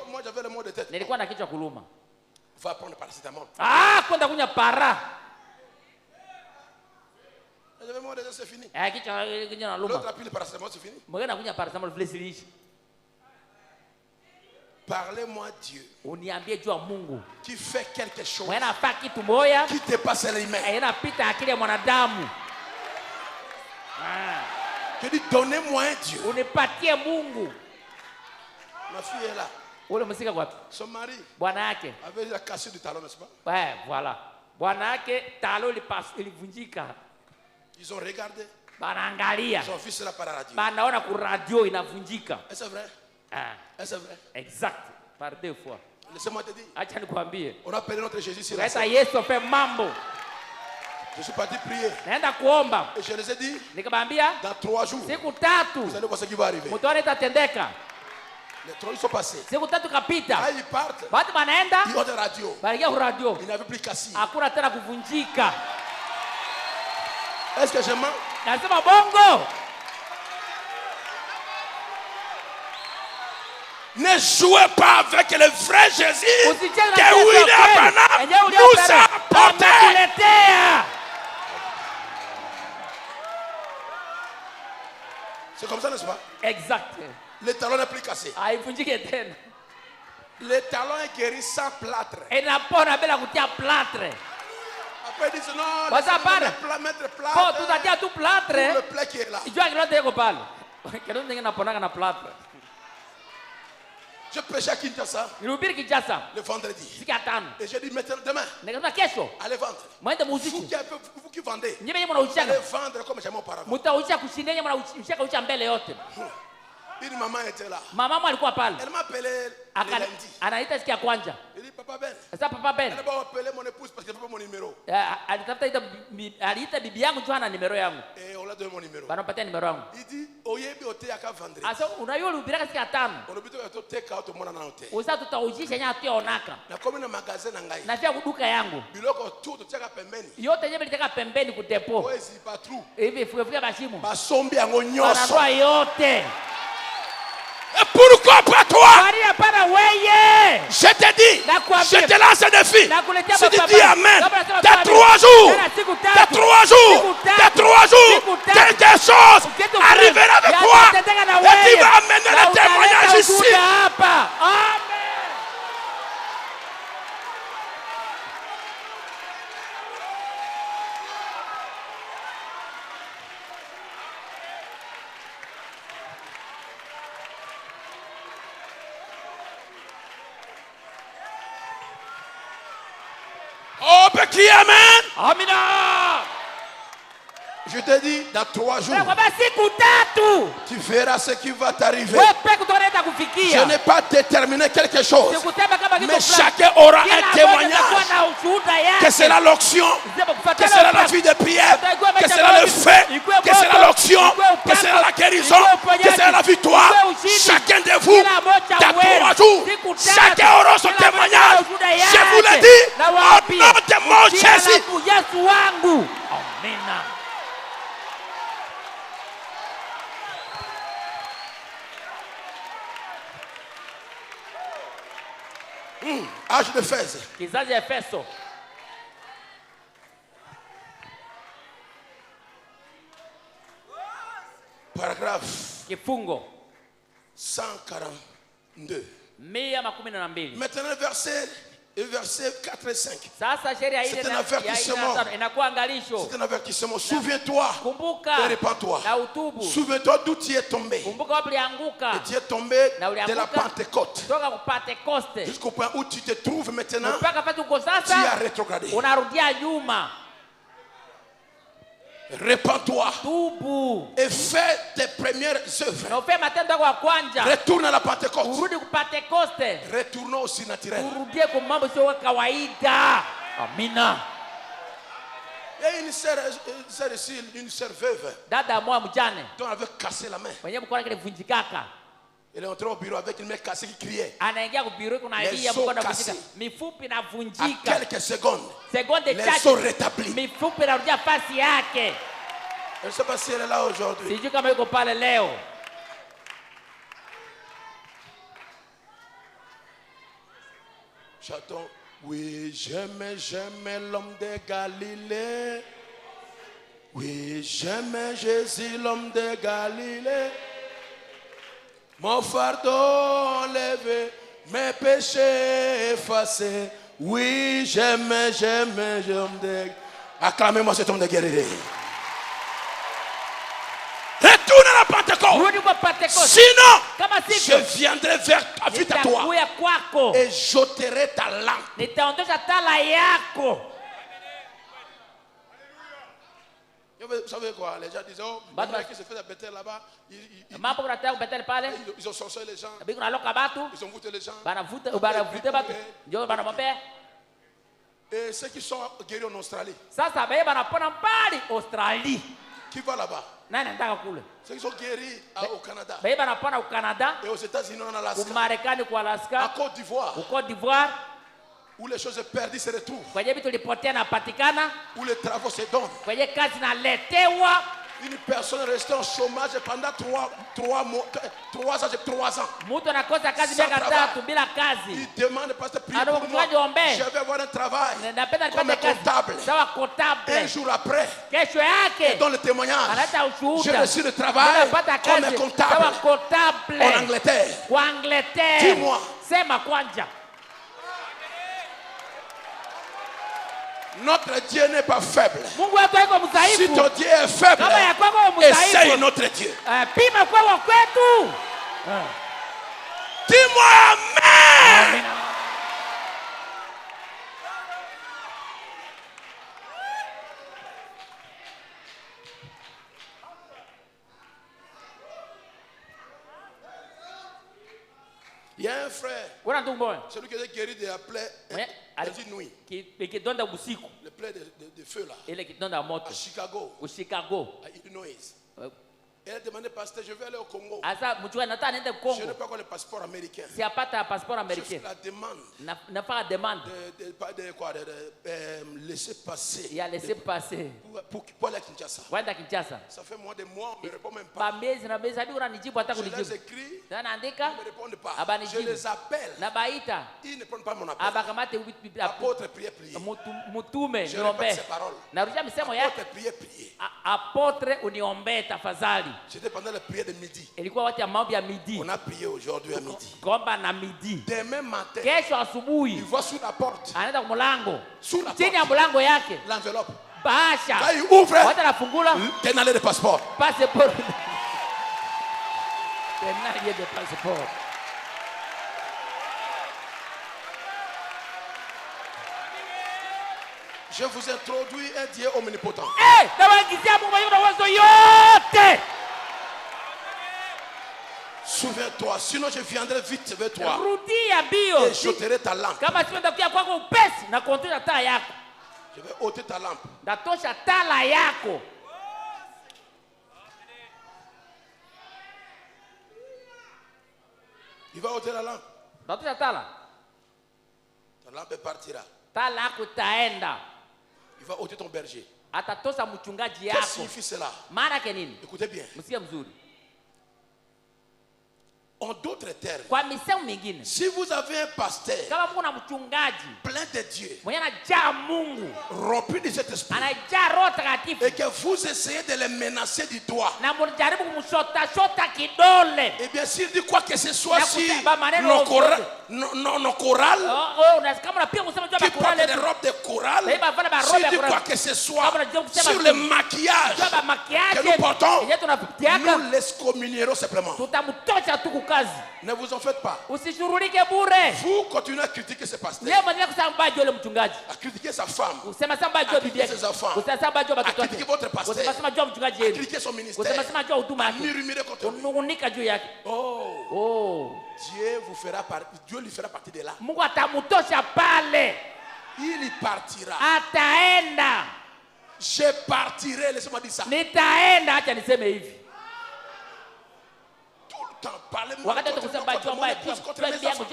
Moi, j'avais le mot de tête. Il faut prendre paracétamol. J'avais le mot de tête, c'est fini. L'autre a pris le paracétamol, c'est fini. Parlez-moi Dieu qui fait quelque chose qui dépasse les mains. Je dis donnez-moi un Dieu. Ma fille est là. Son mari avait la cassure du talon, n'est-ce pas? Ouais, voilà. Ils ont regardé. Son fils est là par la radio. Est-ce vrai? Est-ce vrai? Exact. Par 2 fois. Laissez-moi te dire. On a appelé notre Jésus sur la scène. Je suis parti prier. Et je les ai dit, dans 3 jours, vous allez voir ce qui va arriver. Les 3 jours sont passés. Quand ils partent, ils ont des radios. Il n'y avait plus qu'assis. Est-ce que je mens? Ne jouez pas avec le vrai Jésus que William Branham nous a apporté. C'est comme ça, n'est-ce pas? Exact. Le talon n'est plus cassé. Le talon est guéri sans plâtre. Après ils disent non, mettre plâtre. Le plaie qui est là. Je prêchais à Kinshasa le vendredi. Et j'ai dit maintenant, demain, allez vendre. Vous qui vendez, allez vendre comme jamais auparavant. Une maman était là. Elle m'a appelé lundi. Elle dit Papa Ben. Elle m'a appelé mon épouse parce qu'elle veut pas mon numéro. Et on l'a donné mon numéro. Il dit Oyebi ote yaka vendre. On obite to take out mon anote. Na comme na magasin na ngai. Biloko tout to chaka pembeni. Oezi patru. Basombi yango nyoso. Et pourquoi pas toi? Je te dis, je te lance un défi. Si tu dis Amen, t'as 3 jours, quelque chose arrivera avec toi et tu vas amener le témoignage ici. Amen. Oh, petit Amen. Amina. Je te dis, dans 3 jours, tu verras ce qui va t'arriver. Je n'ai pas déterminé quelque chose, mais chacun aura un témoignage. Que sera l'onction, que sera la vie de prière, que sera le feu, que sera l'onction, que sera la guérison, que sera la victoire. Chacun de vous, dans 3 jours, chacun aura son témoignage. Je vous le dis, au nom de mon Jésus. Amen. Âge de Éphèse. Kizazi ya Efeso. Paragraphe. Kifungo. 142. 112. Maintenant verset 4 et 5. C'est un avertissement. C'est un avertissement. Souviens-toi et répands-toi. Souviens-toi d'où tu es tombé. Et tu es tombé de la Pentecôte. Jusqu'au point où tu te trouves maintenant, tu as rétrogradé. Répands-toi et fais tes premières œuvres. Retourne à la Pentecôte. Retournons au surnaturel. Amina. Il y a une sœur ici, une sœur veuve, dont on avait cassé la main. Elle est entrée au bureau avec une main cassée qui criait. Les os cassés. À quelques secondes, les os rétablis. Je ne sais pas si elle est là aujourd'hui. Chantons. Oui, j'aime l'homme de Galilée. Oui, j'aime Jésus, l'homme de Galilée. Mon fardeau levé, mes péchés effacés. Oui, j'aime l'homme de... Acclamez-moi cet homme de Galilée. Retourne à la Pentecôte. Sinon, je viendrai vite à toi et j'ôterai ta lampe. Vous savez quoi? Les gens disent, oh, qui se fait bêter là-bas, ils ont sorcié les gens, ils ont voûté les gens. Et ceux qui sont guéris en Australie, qui va là-bas? Ceux qui sont guéris au Canada et aux États-Unis en Alaska, en Côte d'Ivoire, où les choses perdues se retrouvent, où les travaux se donnent. Une personne est restée en chômage pendant 3 ans. Il demande, pasteur, priez pour moi. Je vais avoir un travail comme comptable. Un jour après, et dans le témoignage, j'ai reçu le travail comme comptable en Angleterre. Dis-moi. Notre Dieu n'est pas faible. Si ton Dieu est faible, essaye notre Dieu. Dis-moi Amen. Il y a un frère, celui qui est guéri de la plaie nuit. Le plaie de feu là, à Chicago, à Illinois. Elle a demandé, pasteur, je vais aller au Congo. Je n'ai pas encore le passeport américain. Je fais la demande de laisser passer. Pour aller à Kinshasa. Ça fait moins de mois, on ne me répond même pas. Je les écris, ils ne me répondent pas. Je les appelle, ils ne prennent pas mon appel. Apôtre, priez. Je répète ces paroles. Apôtre, priez. C'était pendant la prière de midi. On a prié aujourd'hui à midi. Demain matin, il voit sous la porte. L'enveloppe. Quand il ouvre, tenez le passeport. Je vous introduis un Dieu omnipotent. toi, sinon je viendrai vite vers toi. Rudia bio. Et j'ôterai ta lampe. Kama sio ndakuja kwako upesi na kuondosha taa yako. Je vais ôter ta lampe. Ndatosha taa yako. Il va ôter la lampe. Ndatosha taa. Ta lampe partira. Taa yako taenda. Il va ôter ton berger. Atatosa mchungaji yako. Qu'est-ce que signifie cela? Maana yake nini? Écoutez bien. Msikia mzuri. En d'autres termes, kwa misemo mingine, si vous avez un pasteur kama kuna mchungaji plein de Dieu, mwenye anajaa Mungu, rempli de cet esprit, anajaa Roho Takatifu, et que vous essayez de le menacer du doigt, na mnajaribu kumshota kidole, et bien s'il dit quoi que ce soit, na si maneno nos chorales kama unapia kusema qui portent des robes de chorale, s'il dit quoi que ce soit sur le maquillage que nous portons, nous l'excommunierons simplement. Ne vous en faites pas. Vous continuez à critiquer ce pasteur, à critiquer sa femme, à critiquer ses enfants, à critiquer votre pasteur, à critiquer son ministère, à murmurer contre lui. Oh, Dieu lui fera partie de là. Il y partira. Je partirai, laissez-moi dire ça. Parlez-moi contre mon épouse, contre mes enfants.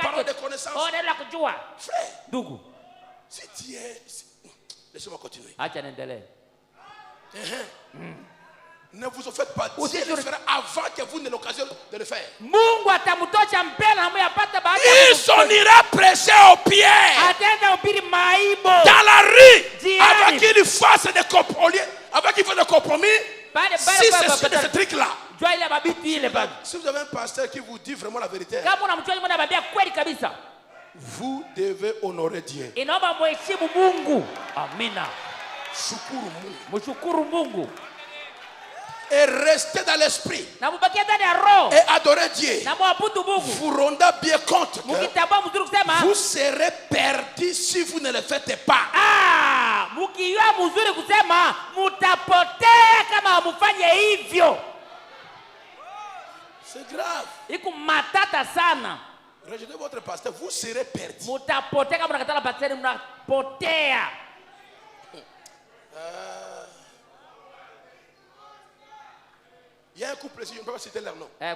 Parole de connaissance. Frère, si tu es... Laissez-moi continuer. Ne vous en faites pas. Dieu le fera avant que vous n'ayez l'occasion de le faire. Il s'en ira prêcher aux pierres dans la rue avant qu'il fasse des compromis. Avant qu'il fasse des compromis. Si c'est ce truc-là. Si vous avez un pasteur qui vous dit vraiment la vérité, vous devez honorer Dieu. Mshukuru Mungu. Et restez dans l'esprit et adorez Dieu. Vous rendez bien compte que vous serez perdus si vous ne le faites pas. C'est grave. Rejetez votre pasteur, vous serez perdus. Il y a un couple ici, je ne peux pas citer leur nom. Le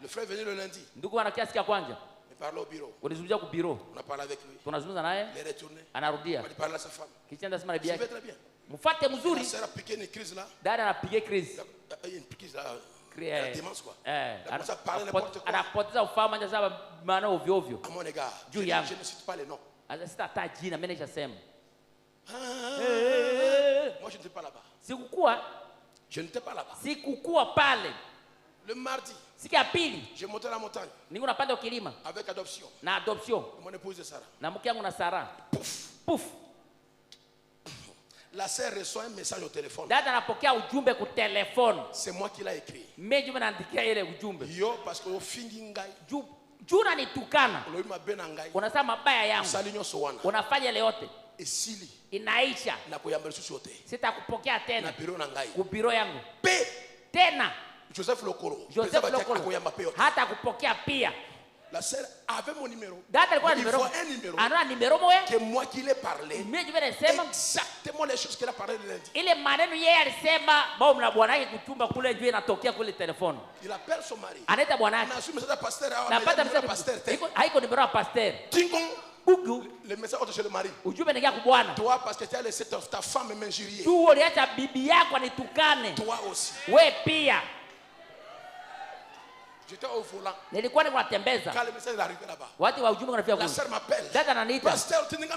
frère est venu le lundi. Il parlait au bureau. On a parlé avec lui. Il est retourné. Il a parlé à sa femme. Il fait très bien. La sœur a piqué une crise là. Il y a une crise là. La démence quoi. Il a commencé à parler n'importe quoi. À mon égard. Je ne cite pas les noms. Moi je n'étais pas là-bas. Je n'étais pas là-bas. Le mardi, j'ai monté la montagne avec adoption. Mon épouse Sarah. Pouf. La sœur reçoit un message au téléphone. C'est moi qui l'ai écrit. Yo, parce que au fingingai. Et Sili, inaisha, sitakupokea tena kubiro yangu tena. Joseph Lokoro hata kupokea pia. La sœur avait mon numéro. Il faut un numéro que moi qui l'ai parlé. Exactement les choses qu'elle a parlé le lundi. Il appelle son mari. Le message entre chez le mari. Toi parce que tu as laissé ta femme m'injurier. Toi aussi. J'étais au volant. Quand le message est arrivé là-bas, la sœur m'appelle. Pasteur, tu ne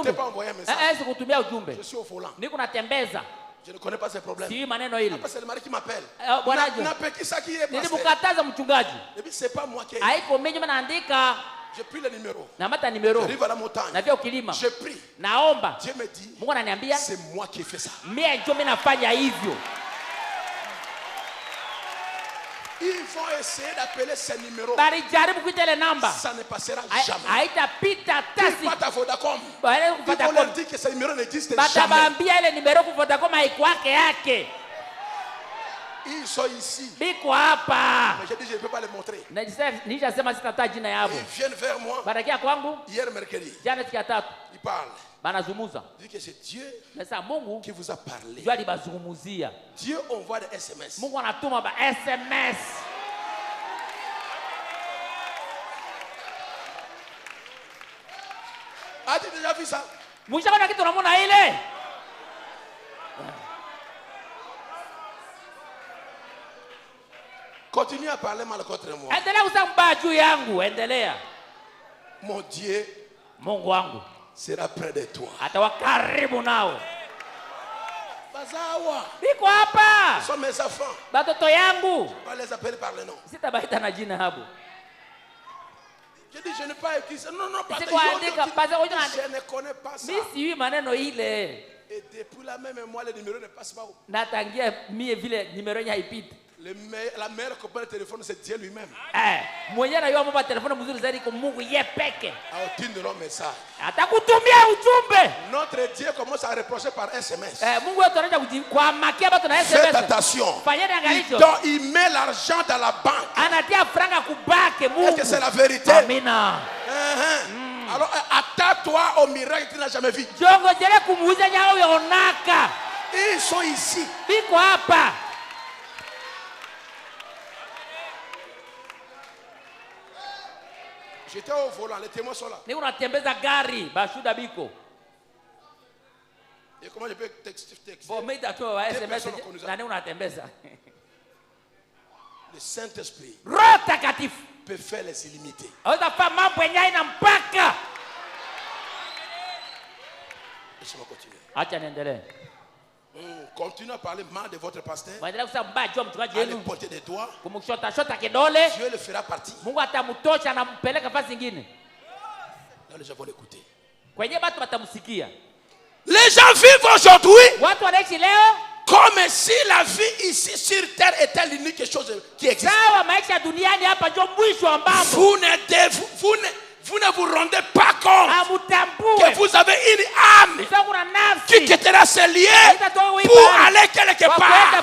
t'es pas envoyé un message. Je suis au volant. Je ne connais pas ces problèmes. Après, c'est le mari qui m'appelle. Qui est pasteur. Et puis, c'est pas moi qui ai. J'ai pris le numéro. J'arrive à la montagne. Je prie. Dieu me dit, c'est moi qui ai fait ça. Ils vont essayer d'appeler ces numéros. Ça ne passera jamais. Tu vas à Vodacom. Ils vont leur dire que ces numéros n'existent jamais. Ils sont ici. Biko hapa. Mais j'ai dit je ne peux pas les montrer. Nishasema sitataja jina yao. Ils viennent vers moi. Banakia kwangu. Hier mercredi. Jana siku ya tatu. Ils parlent. Banazungumza. Dit que c'est Dieu qui vous a parlé. Dieu envoie des SMS. Mungu anatuma ba SMS. As-tu déjà vu ça? Mwishaona kitu unamwona ile? Continue à parler mal contre moi. Endelea kusema juu yangu, endelea. Mon Dieu, Mungu wangu sera près de toi. Atawa karibu nawe. Bazawa. Biko hapa. Ce sont mes enfants. Batoto yangu. On les appelle par le nom. Sitabaita na jina hapo. Je dis je n'ai pas écrit ça. Non, parce que je ne connais pas ça. Mimi maneno ile. Et depuis la même moi le numéro ne passe pas. Natangia mie vile numero nya haipiti. La meilleure copain de téléphone c'est Dieu lui-même. Mwenye na yoma telefoni mzuri zaidi kwa Mungu yeye peke. Autindre message. Atakutumia ujumbe. Notre Dieu commence à reprocher par SMS. Mungu wetu anaanza kuamakia watu na SMS. Faites attention. Fanyeni angalisho. Donc il met l'argent dans la banque. Anatia franga kubake Mungu. Est-ce que c'est la vérité? Amina. Alors attends-toi au miracle que tu n'as jamais vu. Jongo jele kumuuza nyao yonaka. Ils sont ici. Biko hapa. J'étais au volant, les témoins sont là. Ni unatembeza gari, bashuda biko. Et comment je peux texter? Bon, mais d'accord, SMS, nani unatembeza. Le Saint-Esprit Roho Takatifu peut faire les illimités. Aweza fanya mambo yenye haina mpaka. Laissez-moi continuer. Acha niendelee. Continue à parler mal de votre pasteur. Waendelea kusema mbaya juu mchungaji wenu. Porter des doigts. Kumshota kidole. Dieu le fera partie. Mungu atamtosha na mpeleka fasi nyingine. Là les gens vont l'écouter. Kwenye watu watamsikia. Les gens vivent aujourd'hui. Watu wanaishi leo comme si la vie ici sur terre était l'unique chose qui existe. Sawa maisha duniani hapa ndio mwisho wa mambo. Vous ne vous rendez pas compte que vous avez une âme qui quittera ses lieux pour aller quelque part.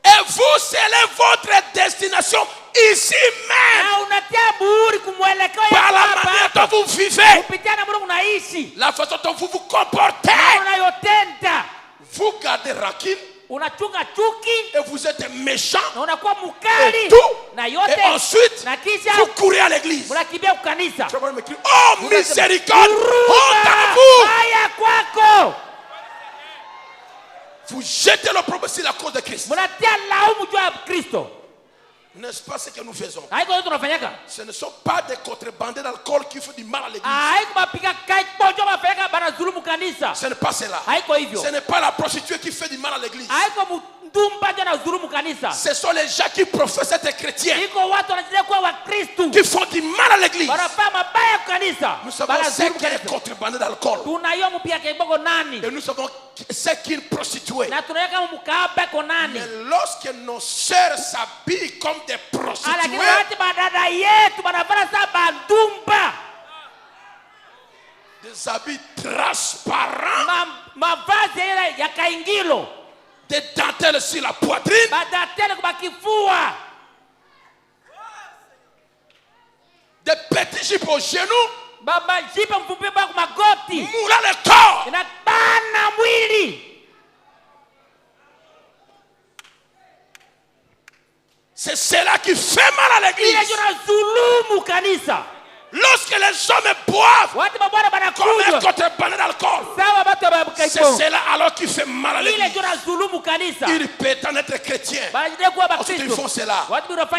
Et vous scellez votre destination ici même. Par la manière dont vous vivez, la façon dont vous vous comportez. Vous gardez rancune. Et vous êtes méchant. Et tout. Et ensuite, vous courez à l'église. Oh miséricorde, honte à vous. Vous jetez le problème sur la cause de Christ. N'est-ce pas ce que nous faisons? Ce ne sont pas des contrebandés d'alcool qui font du mal à l'église. Ce n'est pas cela. Ce n'est pas la prostituée qui fait du mal à l'église. Ce sont les gens qui professent être chrétiens qui font du mal à l'église. Nous savons ce qu'est un contrebandé d'alcool. Et nous savons ce qu'est une prostituée. Mais lorsque nos sœurs s'habillent comme des prostituées, des habits transparents, des dentelles sur la poitrine, des petits jupes aux genoux, moulin le corps. C'est cela qui fait mal à l'église. Lorsque les hommes boivent comme un contrebandé d'alcool, c'est cela alors qui fait mal à l'église. Ils prétendent être chrétiens. Ensuite ils font cela.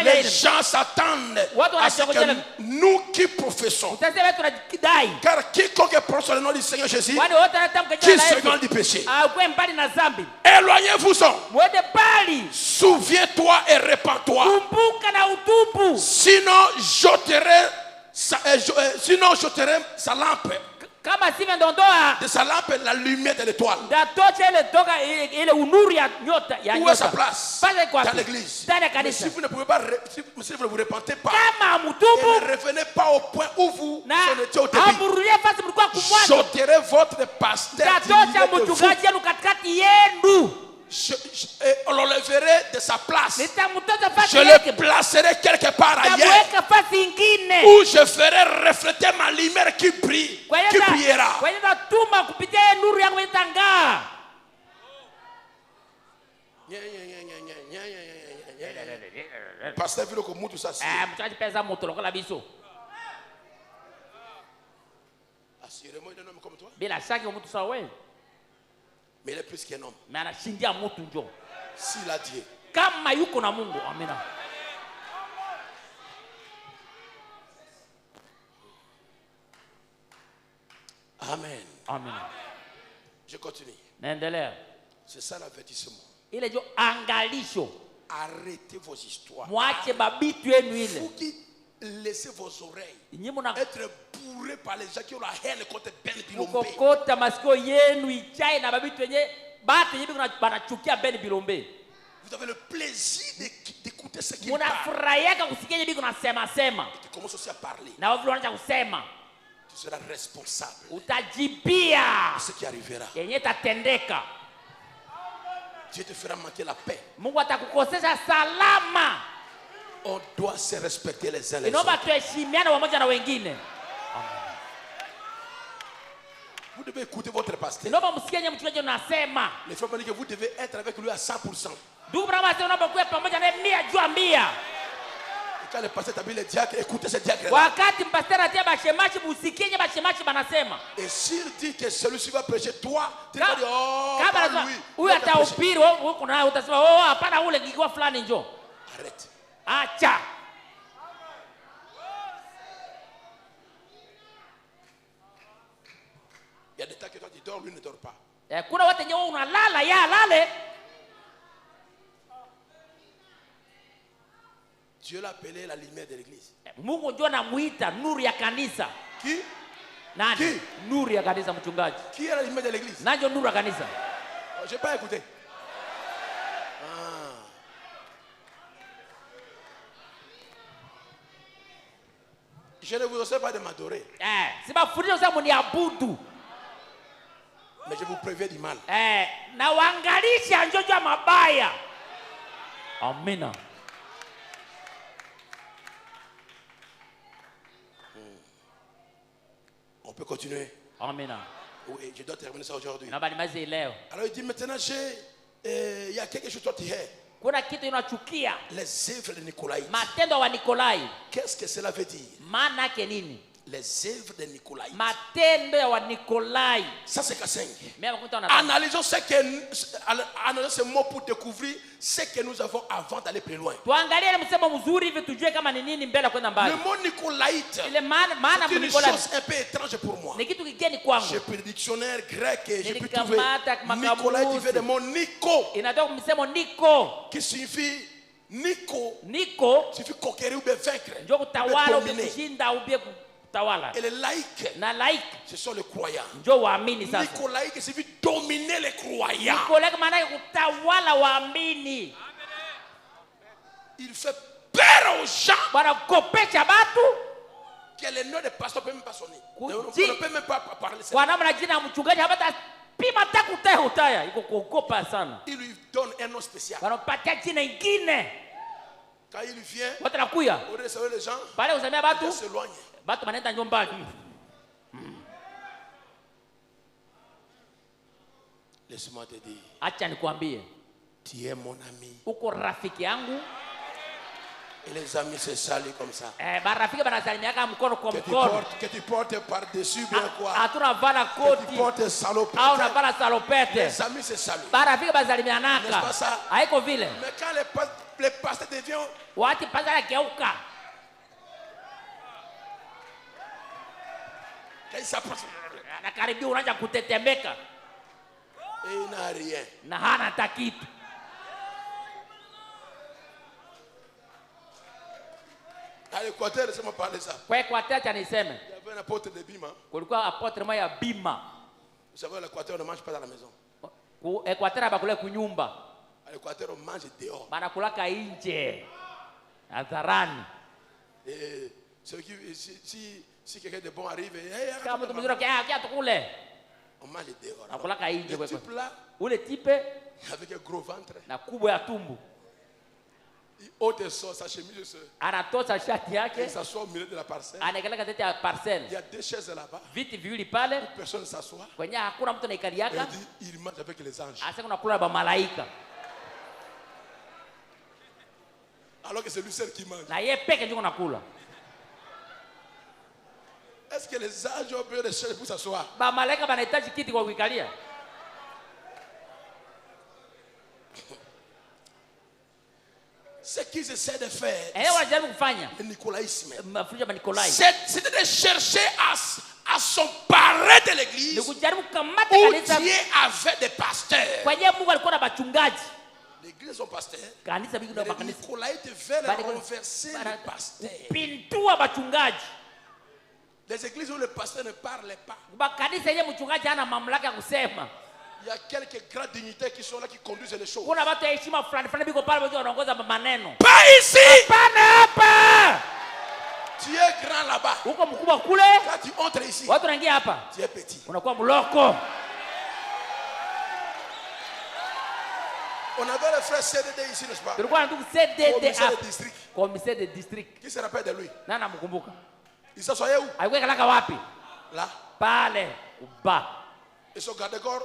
Les gens s'attendent à ce que nous qui professons, car quiconque prononce le nom du Seigneur Jésus, qu'il s'éloigne du péché. Éloignez-vous-en. Souviens-toi et répands-toi. Sinon j'ôterai sa lampe. De sa lampe la lumière de l'étoile. Où est sa place? Dans l'église. Mais si vous ne pouvez pas, si vous ne vous repentez pas, et ne revenez pas au point où vous en étiez au début, j'ôterai votre pasteur je l'enlèverai de sa place. Je le placerai quelque part ailleurs où je ferai refléter ma lumière qui brille, qui brillera. Pasteur vile ko mutu sasa. Mchungaji pesa moto lokola biso. Assurément il est un homme comme toi. Bila shaka mtu sawa wewe. Mais il est plus qu'un homme. Mais anashindia mtu njo. S'il a Dieu. Kama yuko na Mungu. Amina. Amen. Amen. Je continue. Naendelea. C'est ça l'avertissement. Ile jo angalisho. Arrêtez vos histoires. Mwache babitu yenu ile. Vous qui laissez vos oreilles être bourrées par les gens qui ont la haine contre Ben Bilombe. Mukokota masikio yenu ichai na babitu yenye batu yenye banachukia Ben Bilombe. Vous avez le plaisir d'écouter ce qu'il parle. Munafurahiaka kusikia yenye biko nasema sema. Et tu commences aussi à parler. Na wewe unaanza kusema. Tu seras responsable. Utajibia. De ce qui arrivera. Yenye tatendeka. Dieu te fera manquer la paix. Mungu atakukosesha salama. On doit se respecter les uns les autres. Inaomba tuheshimiane pamoja na wengine. Vous devez écouter votre pasteur. Inaomba msikie yenye mchungaji anasema. Les frères me disent que vous devez être avec lui à 100%. Ndugu brama sasa unapokuwa pamoja naye 100%. Quand le pasteur t'habille les diacres, écoutez ce diacre là. Wakati mpasteur atia bashemashi musikie yenye bashemashi banasema. Et s'il dit que celui-ci va prêcher, toi, tu vas dire oh, pas lui. Huyu atahubiri wewe kuna utasema oh hapana ule ngigwa fulani njoo. Arrête. Acha. Il y a des temps que toi tu dors, lui ne dort pas. Kuna watu wenyewe unalala ya lale. Dieu l'a appelé la lumière de l'église. Mungu ndio anamuita nuru ya kanisa. Qui? Nani? Qui? Nuru ya kanisa mchungaji. Qui est la lumière de l'église? Nani ndio nuru ya kanisa? Oh, j'ai pas écouté. Je ne vous enseigne pas de m'adorer. C'est pas fondé ça mon abudu. Mais je vous préviens du mal. Na waangalisha njojo mabaya. Amina. On peut continuer. Amina. Oui, je dois terminer ça aujourd'hui. Alors il dit maintenant il y a quelque chose toi tu es. Kuna kitu unachukia. Les œuvres de Nicolaï. Matendo wa Nikolai. Qu'est-ce que cela veut dire? Maana yake nini? Les œuvres de Nicolaï. Matendo ya wa Nikolai. Ça c'est Kaseng. Analysons ce mot pour découvrir ce que nous avons avant d'aller plus loin. Tuangalie msemo mzuri hivi tujue kama ni nini mbele kwenda mbali. Le mot Nicolaïte. Ile maana c'est une chose un peu étrange pour moi. Ni kitu kigeni kwangu. J'ai pris le dictionnaire grec et j'ai pu trouver Nicolaïte qui vient du mot Nico. Inatoka msemo Nico. Qui signifie Nico. Nico signifie conquérir ou bien vaincre. Ndio kutawala ou kushinda ou bien tawala. Et les laïcs, na laïcs, ce sont les croyants. Ndio waamini sasa. Nicolaïque signifie dominer les croyants. Nicolaïque maana yake kutawala waamini. Il fait peur aux gens. Bwana kopesha batu. Que le nom de pasteur peut même pas sonner. On ne peut même pas parler ça. Kwa namna jina mchungaji hapata pima takutaya utaya iko kuogopa sana. Il lui donne un nom spécial. Wanapatia jina ingine. Quand il vient, watakuya. Au lieu de saluer les gens, pale usamea batu. Il s'éloigne. Batu wanaenda nyumbani. Laisse-moi te dire. Acha nikwambie. Tu es mon ami. Uko rafiki yangu. Et les amis se saluent comme ça. Barafiki banasalimiaka mkono kwa mkono. Que tu portes par-dessus bien quoi. Hatuna vala koti. Que tu portes salopette. Au na vala salopette. Les amis se saluent. Barafiki basalimianaka. N'est-ce pas ça? Haiko vile. Mais quand les pasteurs deviennent wati pasara geuka. Quand il s'approche. Anakaribia unaanza kutetemeka. Et il n'a rien. Na hana hata kitu. À l'Équateur, laissez-moi parler ça. Kwa Équateur, tu niseme. Il y avait un apôtre de Bima. Kulikuwa apôtre moja Bima. Vous savez, à l'Équateur, on ne mange pas dans la maison. Ku Équateur bakula kunyumba. À l'Équateur, on mange dehors. Banakulaka nje. Hadharani. Et ceux qui Si quelqu'un de bon arrive, kama mtu mzuri kia tukule, on mange dehors. nakulaka nje Le type là, ule type avec un gros ventre, na kubwa ya tumbu, il ôte sa chemise, anatosa shati yake, il s'assoit au milieu de la parcelle. anaekala katikati ya parcelle. Il y a 2 chaises là-bas. Viti viwili pale, Personne ne s'assoit. kwenye hakuna mtu anaikaliaka. Il mange avec les anges. Asa kuna kula ba malaika. Alors que c'est lui seul qui mange. Na yeye peke ndio anakula. Est-ce que les anges ont besoin de chaises pour s'asseoir? Ba malaika banahitaji kiti kwa kuikalia. Ce qu'ils essaient de faire, le nicolaïsme, c'est de chercher à s'emparer de l'église où Dieu avait des pasteurs. L'église est son pasteur, mais les nicolaïtes veulent renverser le pasteur. Les églises où le pasteur ne parlait pas, il y a quelques grands dignitaires qui sont là qui conduisent les choses. Pas ici! Tu es grand là-bas. Quand tu entres ici, tu es petit. On avait le frère CDD ici, n'est-ce pas? Commissaire de district. Qui se rappelle de lui? Il s'assoyait où? Là. Et son garde-corps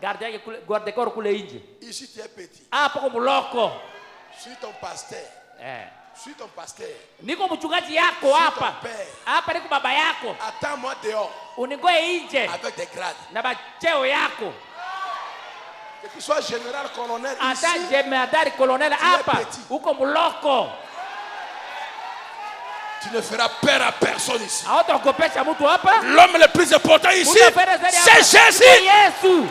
garde-corps kule nje. Ici tu es petit. Hapo muloko. Suis ton pasteur. Suis ton pasteur. Niko mchungaji yako hapa. Hapa niko baba yako. Attends-moi dehors. Unigoe nje. Avec des grades. Na bacheo yako. Que tu sois général, colonel ici. Ata jemadari colonel hapa. Uko muloko. Tu ne feras peur à personne ici. L'homme le plus important ici, c'est Jésus.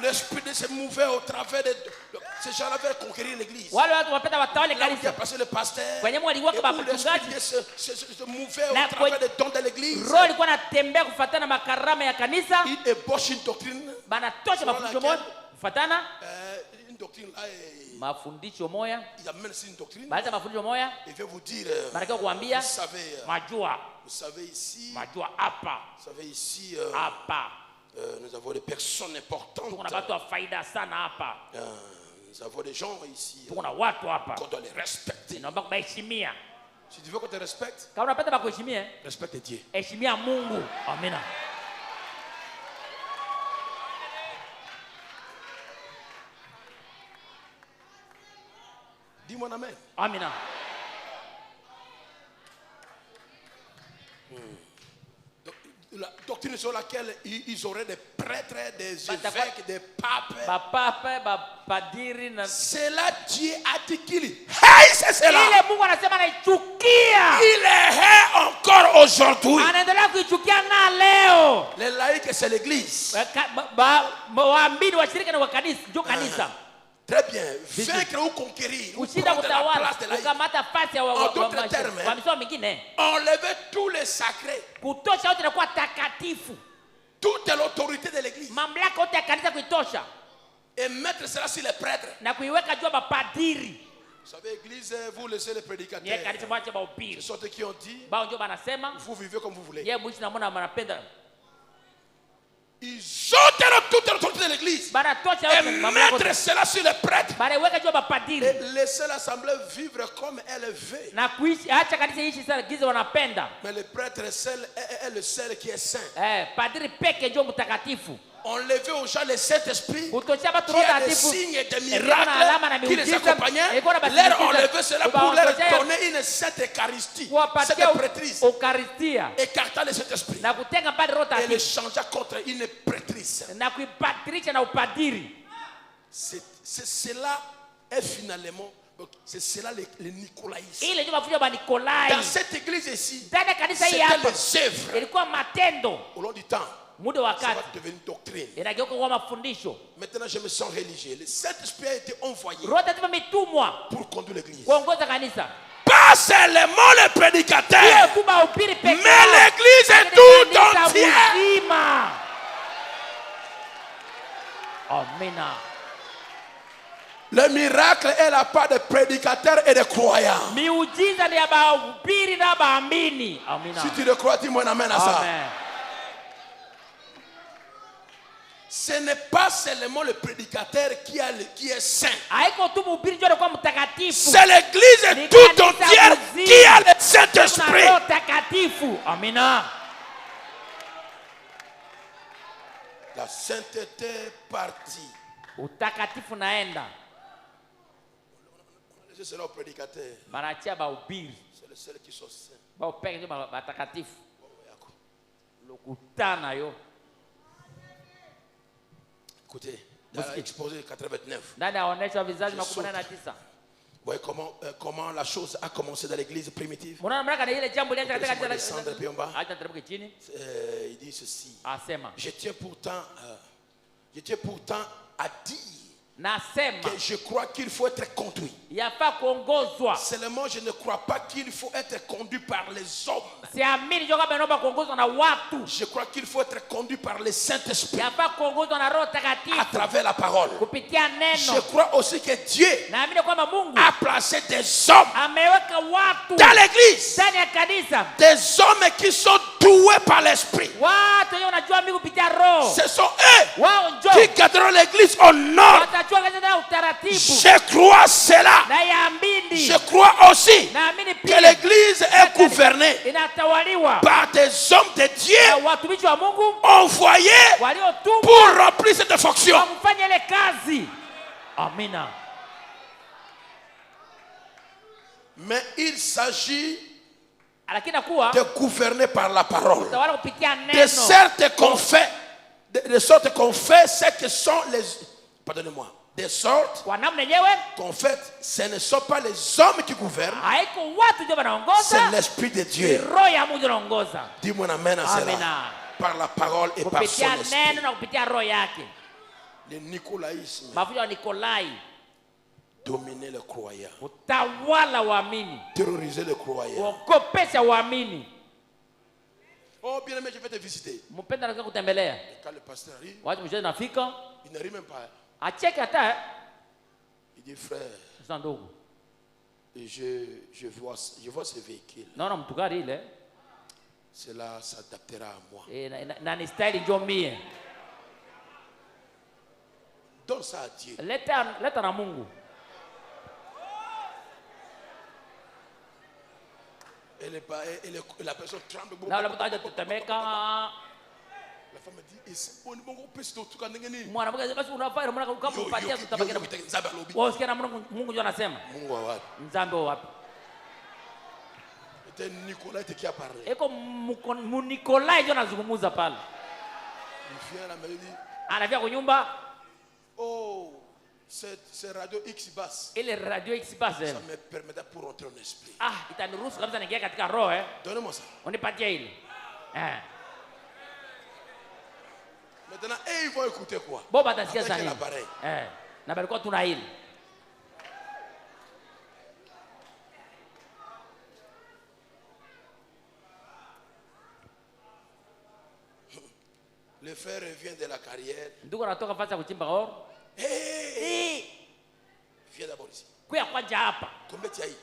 L'esprit de se mouver au travers de ces gens-là veulent conquérir l'église. Il a passé le pasteur. Et où l'esprit de se mouver au travers des dons de l'église. Il ébauche une doctrine. Une doctrine là. Il amène ici une doctrine. Il veut vous dire. Vous savez ici. Nous avons des personnes importantes. Nous avons des gens ici qu'on doit les respecter. Si tu veux qu'on te respecte, respecte Dieu. Amen. Dis-moi amen. Amen. La doctrine sur laquelle ils auraient des prêtres, des évêques, des papes. C'est là Dieu a dit qu'il hait cela. Il est hait encore aujourd'hui. Les laïcs, c'est l'église. Très bien. Vaincre ou conquérir. Ou prendre la place de laïcs. En d'autres termes, enlever tous les sacrés. Toute l'autorité de l'église. Et mettre cela sur les prêtres. Vous savez, l'église, vous laissez les prédicateurs. Ce sont ceux qui ont dit, vous vivez comme vous voulez. Ils ôteront toute l'autorité de l'église et mettre cela sur les prêtres et laisser l'assemblée vivre comme elle veut. Mais le prêtre est le seul qui est saint. Enlever aux gens le Saint-Esprit qui a des signes et des miracles qui les accompagnaient, leur enlever cela pour leur donner une sainte Eucharistie, cette prêtrise, écartant le Saint-Esprit et le changer contre une prêtrise. Cela est finalement, c'est cela le nicolaïsme. Dans cette église ici, c'était les œuvres au long du temps. Ça va devenir une doctrine. Maintenant, je me sens religieux. Le Saint-Esprit a été envoyé pour conduire l'église. Pas seulement les prédicateurs, mais l'église est tout entière. Amina. Le miracle est la part des prédicateurs et des croyants. Si tu le crois, dis-moi un amen à ça. Amen. Ce n'est pas seulement le prédicateur qui est saint. C'est l'église tout entière qui a le Saint-Esprit. Amina. La sainteté est partie. Utakatifu naenda. C'est le prédicateur. Banatia ba ubiri. C'est le seul qui sont saints. Ba upeke ba batakatifu. Lokutana yo. Écoutez, dans l'exposé 89. Ndani aonesha vizazi 89. Vous voyez comment la chose a commencé dans l'église primitive. Il dit ceci. Je tiens pourtant à dire que je crois qu'il faut être conduit. Seulement, je ne crois pas qu'il faut être conduit par les hommes. Je crois qu'il faut être conduit par le Saint-Esprit à travers la parole. Je crois aussi que Dieu a placé des hommes dans l'église, des hommes qui sont doués par l'Esprit. Ce sont eux qui garderont l'église au nord. Je crois cela. Je crois aussi que l'église est gouvernée par des hommes de Dieu envoyés pour remplir cette fonction. Amina. Mais il s'agit de gouverner par la parole. De sorte qu'on fait ce que sont les... Pardonnez-moi. De sorte qu'en fait, ce ne sont pas les hommes qui gouvernent, c'est l'Esprit de Dieu. Dis-moi un amen à cela. Par la parole et par son esprit. Le nicolaïsme dominait les croyants, terroriser les croyants. Oh bien aimé, je vais te visiter. Et quand le pasteur arrive, il ne rit même pas. Il dit frère, je vois ce véhicule. Cela s'adaptera à moi. Donne ça à Dieu. Et la personne tremble beaucoup. La femme dit, Nicolas qui a parlé. Il vient à la maison, il dit, oh, c'est radio X-Bass. Ça me permettra pour rentrer en esprit. Donnez-moi ça. Maintenant, ils vont écouter quoi? Avec l'appareil. Le frère revient de la carrière. Hey! Viens d'abord ici. Combien tu as eu?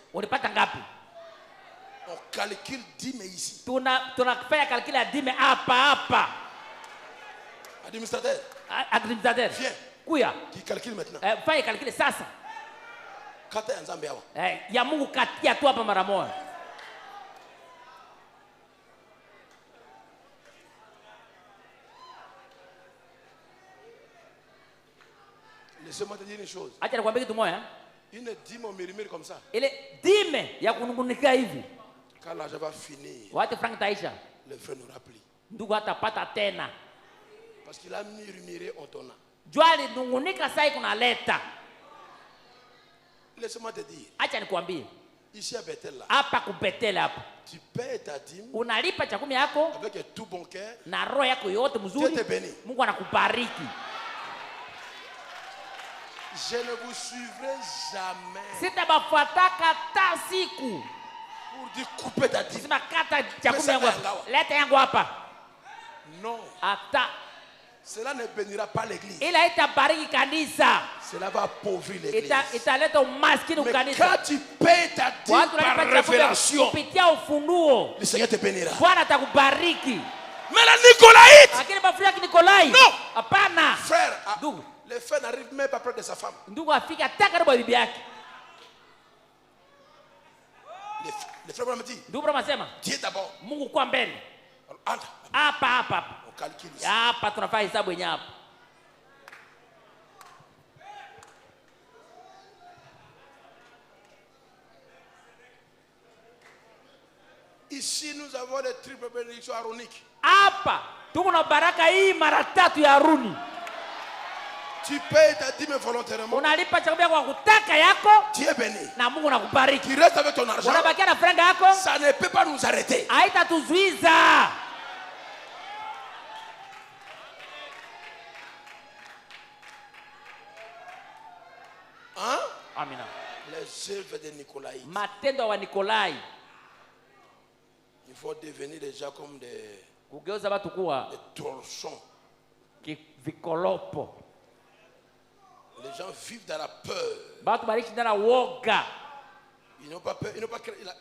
On calcule 10 mais ici. Administrateur. Viens. Qui calcule maintenant. Kata ya Nzambe hawa. Ya Mungu katia tu hapa mara moja. Laissez-moi te dire une chose. Acha nikwambie kitu moja. Une dîme au murmure comme ça. Ile dime ya kunungunika hivi. Quand l'argent va finir. Wakati franc taisha. Le frère n'aura plus. Ndugu hatapata tena. Parce qu'il a murmuré en ton âme. Jwali nungunika sai kunaleta. Laisse-moi te dire. Acha nikwambie. Ici à Bethel là. Hapa ku Bethel hapa. Tu payes ta dîme. Unalipa cha 10 yako. Avec tout bon cœur. Na roho yako yote mzuri. Dieu te bénit. Mungu anakubariki. Je ne vous suivrai jamais. Sitabafuataka hata siku. Pour dire couper ta dîme. Sima kata cha 10 yangu hapa. Leta yangu hapa. Non. Hata Cela ne bénira pas l'église. Ila haitabariki kanisa. Cela va appauvrir l'église. Italeta umaskini kanisa. Quand tu payes ta dîme par révélation, kupitia ufunuo, le Seigneur te bénira. Bwana atakubariki. Mais la Nicolaïte, lakini mafuta ya Nikolai, non. Hapana. Frère, ndugu, le frère n'arrive même pas près de sa femme. Ndugu afika hata karibu bibi yake. Le frère me dit, ndugu anasema, Dieu d'abord. Mungu kwa mbele. Entre. Hapa. On calcule ici. Hapa tunafanya hesabu yenyewe hapa. Ici nous avons les triples bénédictions aroniques. Hapa tuko na baraka hii mara 3 ya Haruni. Tu payes ta dîme volontairement. Unalipa chakula kwa kutaka yako. Tu es béni. Na Mungu anakubariki. Tu restes avec ton argent. Unabakia na franga yako. Ça ne peut pas nous arrêter. Haitatuzuiza. Hein? Amina. Les œuvres de Nicolai. Matendo wa Nikolai. Il faut devenir déjà comme des kugeuza watu kuwa torchons. Vikolopo. Les gens vivent dans la peur. Watu balishi ndani woga. Ils n'ont pas peur, ils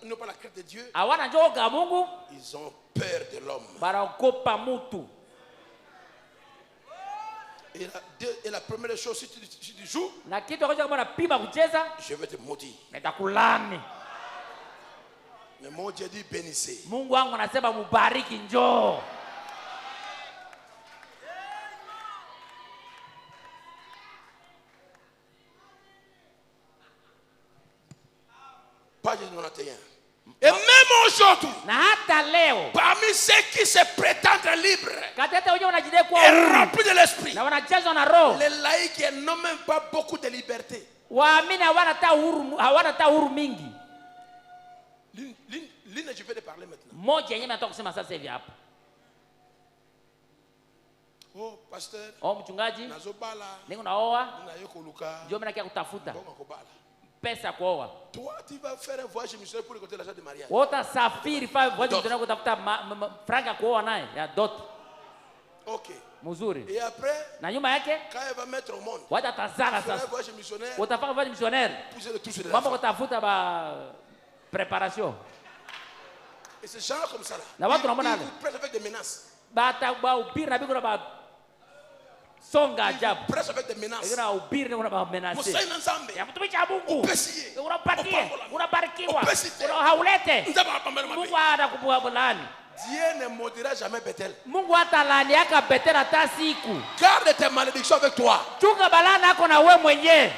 n'ont pas la crainte de Dieu. Hawana njoga Mungu. Ils ont peur de l'homme. Baraogopa mtu. Et la première chose, si tu joues, na kitu ambacho kama unapima kucheza, je vais te maudire. Nitakulani. Mais mon Dieu dit bénissez. Mungu wangu anasema mubariki, njoo. Page 91. Et même aujourd'hui, parmi ceux qui se prétendent libres et remplis de l'esprit, les laïcs n'ont même pas beaucoup de liberté. L'une, je vais te parler maintenant. Oh, pasteur, pesa kuoa. Toi, tu vas faire un voyage missionnaire pour récolter l'argent de mariage. Utasafiri voyage missionnaire kutafuta franga kuoa naye ya dot. OK. Mzuri. Et après, na nyuma yake, quand elle va mettre au monde, watatazana sasa. Voyage missionnaire. Utafanya voyage missionnaire. Mambo kutafuta ba préparation. Et ces gens comme ça là. Na watu naona ils prêchent avec des menaces. Bata ba upira na biko ba songa ajabu. Prêche avec des menaces. Ina ubiri na kuna menace. Musaina nzambe. Ya mtumishi wa Mungu. Upesie. Unapatie. Unabarikiwa. Haulete. Mungu atakupa bulani. Dieu ne maudira jamais Bethel. Mungu atalani yaka Bethel hata siku. Garde tes malédictions avec toi. Chunga balana yako na wewe mwenyewe.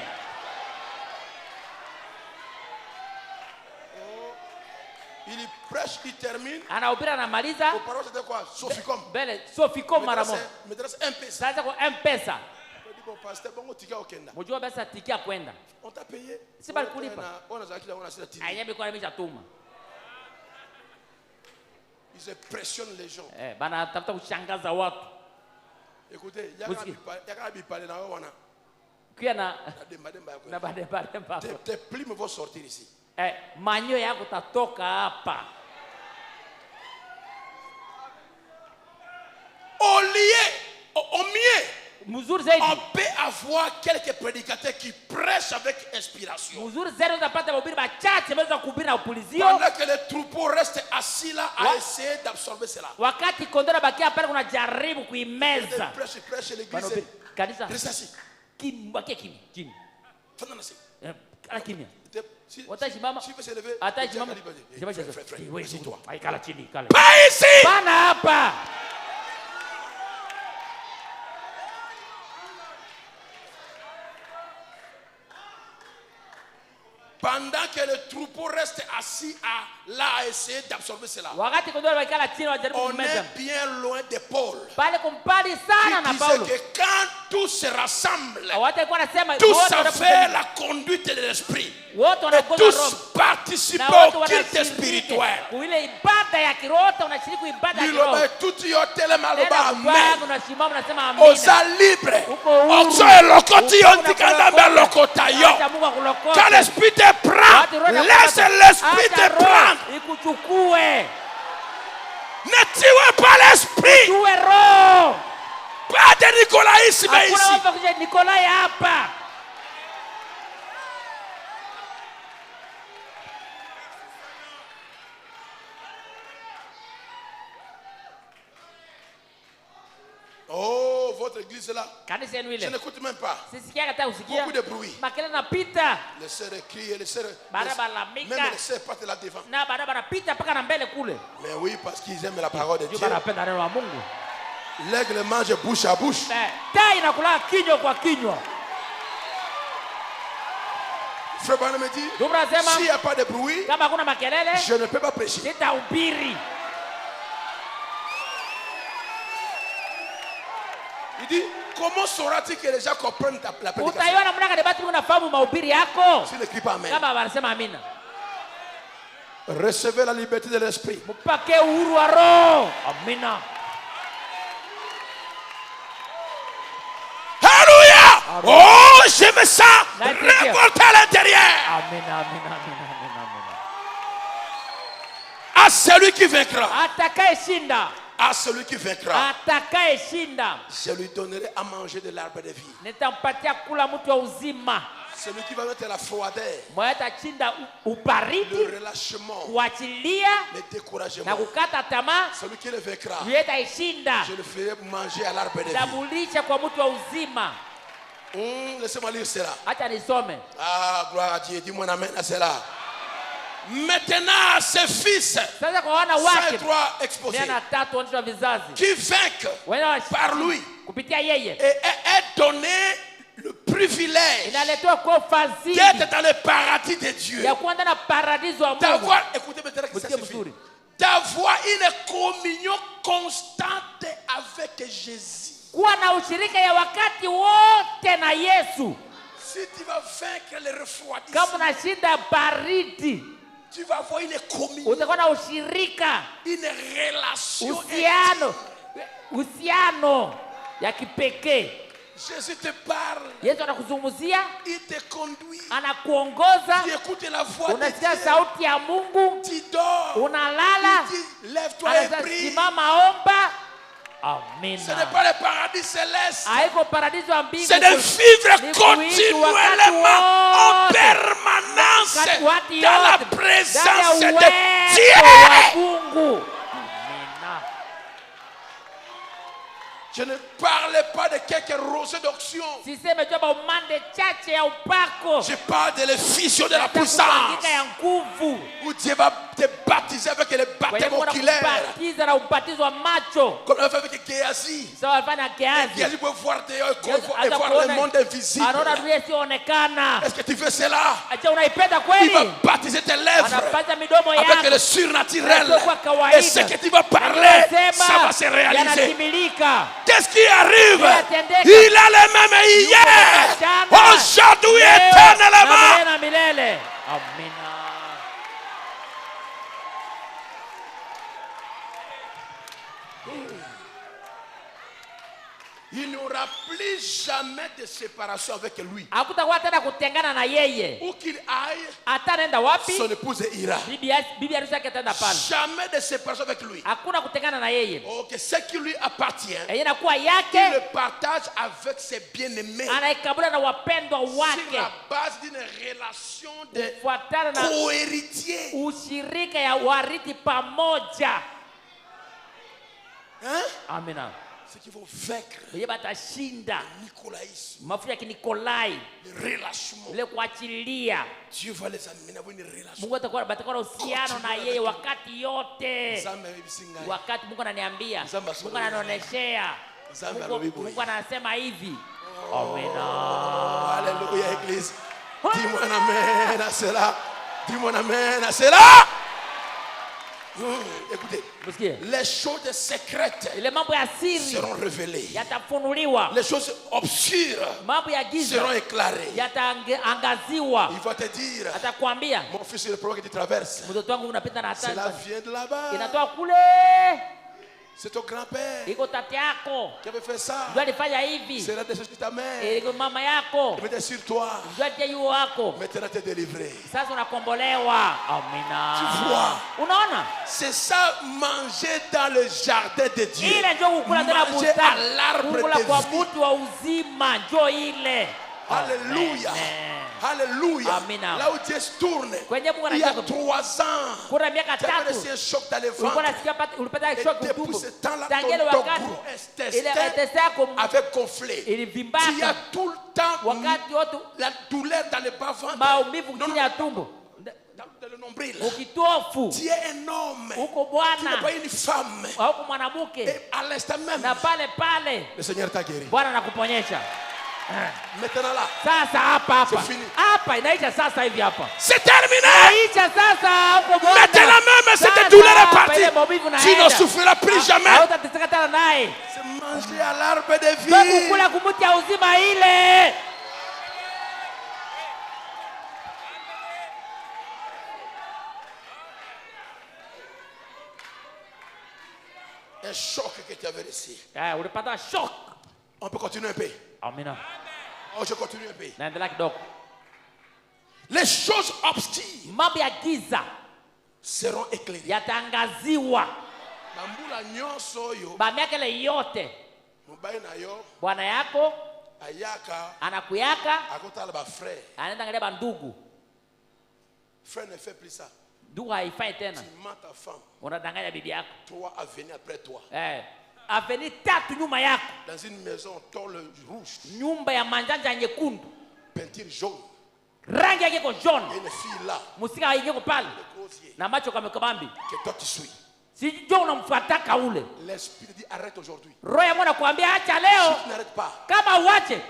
Il prêche, il termine. Anahubiri anamaliza. Au parole c'était quoi? Soficom. Bele Soficom mara moja. Maîtresse M-Pesa. Sasa kwa M-Pesa. Bon pasteur, bon tika okenda. Mjua basi tikia kwenda. On t'a payé. Si bali kulipa. On a zaki on a sila tini. Ayebe kwa nimeshatuma. Ils se pressionnent les gens. Bana tafuta kushangaza watu. Écoutez, yaka bipale na wana. Kia na na bademba. Tes plumes vont sortir ici. Manyo yako tatoka hapa. Au mieux, mzuri zaidi, on peut avoir quelques prédicateurs qui prêchent avec inspiration. Mzuri zaidi unapata mahubiri machache ameweza kuhubiri na upulizio. Pendant que les troupeaux restent assis là à essayer d'absorber cela. Wakati kondoo bakia pale kuna jaribu kuimeza. Prêche l'église. Kanisa. Reste assis. Bakia chini. Fanya nasi. Kimya. Watasimama. Si se lever. Atasimama. Wewe si toi. Aikala chini, kale. Pas ici. Bana hapa. Pendant que le troupeau reste assis là à essayer d'absorber cela. On est bien loin de Paul. Qui disait que quand tous se rassemblent, tous avaient la conduite de l'esprit. Et tous participent au culte spirituel. Osa libre. Osa lokoti ontikanda lokotayo. Quand l'esprit te prend, laisse l'esprit te prendre. Ne tuez pas l'esprit. Pas de nicolaïsme ici. Oh, votre église est là. Je n'écoute même pas. Beaucoup de bruit. Les sœurs crient, les sœurs. Même les sœurs partent là devant. Mais oui, parce qu'ils aiment la parole de Dieu. L'aigle mange bouche à bouche. Frère Branham me dit, s'il n'y a pas de bruit, je ne peux pas prêcher. Il dit, comment saura-t-il que les gens comprennent la prédication? S'il ne crie pas amen. Recevez la liberté de l'esprit. Alléluia. Oh, je me sens révolté à l'intérieur. À celui qui vaincra. À celui qui vaincra, je lui donnerai à manger de l'arbre de vie. Celui qui va mettre la froideur, le relâchement, le découragement, celui qui le vaincra, je le ferai manger à l'arbre de vie. Laissez-moi lire cela. Ah, gloire à Dieu. Dis-moi amen à cela. Maintenant, ses fils, 3 exposés, qui vainquent par lui, et est donné le privilège d'être dans le paradis de Dieu, d'avoir, écoutez maintenant que ça suffit, d'avoir une communion constante avec Jésus. Si tu vas vaincre le refroidissement, tu vas avoir une communion, une relation, Jésus te parle, il te conduit, tu écoutes la voix de Dieu, tu dors, il dit lève-toi et prie. Amen. Ce n'est pas le paradis céleste, c'est de vivre continuellement en permanence dans la présence de Dieu. Je ne parle pas de quelques rosées d'onction. Je parle de l'effusion de la puissance. Où Dieu va te baptiser avec le baptême oculaire. Comme on fait avec Géasi. Géasi peut voir dehors et voir le monde invisible. Est-ce que tu veux cela? Il va baptiser tes lèvres avec le surnaturel. Et ce que tu vas parler, ça va se réaliser. Qu'est-ce qui arrive? Il a le même hier, aujourd'hui, éternellement. Amen. Il n'y aura plus jamais de séparation avec lui. Où qu'il aille, son épouse ira. Jamais de séparation avec lui. Ok, ce qui lui appartient, il le partage avec ses bien-aimés. Sur la base d'une relation de co-héritier. Hein? Amen. C'est qu'il faut vaincre le nicolaïsme, le relâchement. Dieu va les amener à une relation. Alléluia, Église. Dis-moi un amen à cela. Dis-moi un amen à cela. Écoutez, les choses secrètes seront révélées. Les choses obscures seront éclairées. Il va te dire, mon fils, le problème que tu traverses, cela vient de là-bas. C'est ton grand-père iko tate yako qui avait fait ça. ndio alifanya hivi. C'est la décision de ta mère. Iko mama yako Mettez sur toi. ndio ate yu wako. Maintenant tu es délivré. Sasa unakombolewa. Amina. Tu vois? Unaona? C'est ça, manger dans le jardin de Dieu. Ile ndio kukula tena Manger à bustani. l'arbre Kukula kwa de vie. mti wa uzima ndio ile. Alléluia. Amen. Alléluia. Amina. Là où Dieu tourne, il y a 3 ans, kuna miaka tu avais 3 reçu un choc dans le ulikuwa ventre. nasikia ulipata Et shock depuis utumbo. ce temps-là, Tangia ton wakati gros ile intestin yako avait gonflé. Il y a ilivimbaka tout le temps wakati wote la douleur dans le bas-ventre. maumivu chini ya tumbo. Dans le nombril. Ukitofu Tu es un homme. uko Tu n'es bwana pas une femme. au mwanamke Et à l'instant même, na pale le Seigneur t'a guéri. Bwana anakuponyesha. Maintenant là, Sasa hapa c'est fini. hapa inaisha sasa hivi hapa. C'est terminé. Inaisha sasa huko bwana. Maintenant même, cette douleur est partie. Tu ne souffriras plus jamais. Hautateseka tena naye. C'est manger à l'arbre de vie. Ndio kukula kumuti ya uzima ile. Un choc que tu avais reçu. Ulipata shock. On peut continuer un peu. Amina. Oh, je continue un peu. Naendelea kidogo. Les choses obscures Mambo ya giza seront éclairées. yatangaziwa. Bambula nyonso yo. Bamiaka ile yote. Mubai na yo. Bwana yako Ayaka. anakuyaka. Akotala ba frère. Anaenda angalia bandugu. Frère ne fait plus ça. Ndugu haifai tena. Tu mens ta femme. Unadanganya bibi yako. 3 à venir après toi. Aveni 3 nyuma yako. Dans une maison tôle rouge. Nyumba ya manjanja nyekundu. Peinture jaune. Rangi yake iko jaune. Et une fille là. Musika yake pale. Na macho kamekabambi. Que toi tu suis. Si jo unamfuataka ule. L'esprit dit arrête aujourd'hui. Roho ya Mungu anakuambia acha leo. Si tu n'arrêtes pas. Kama uache.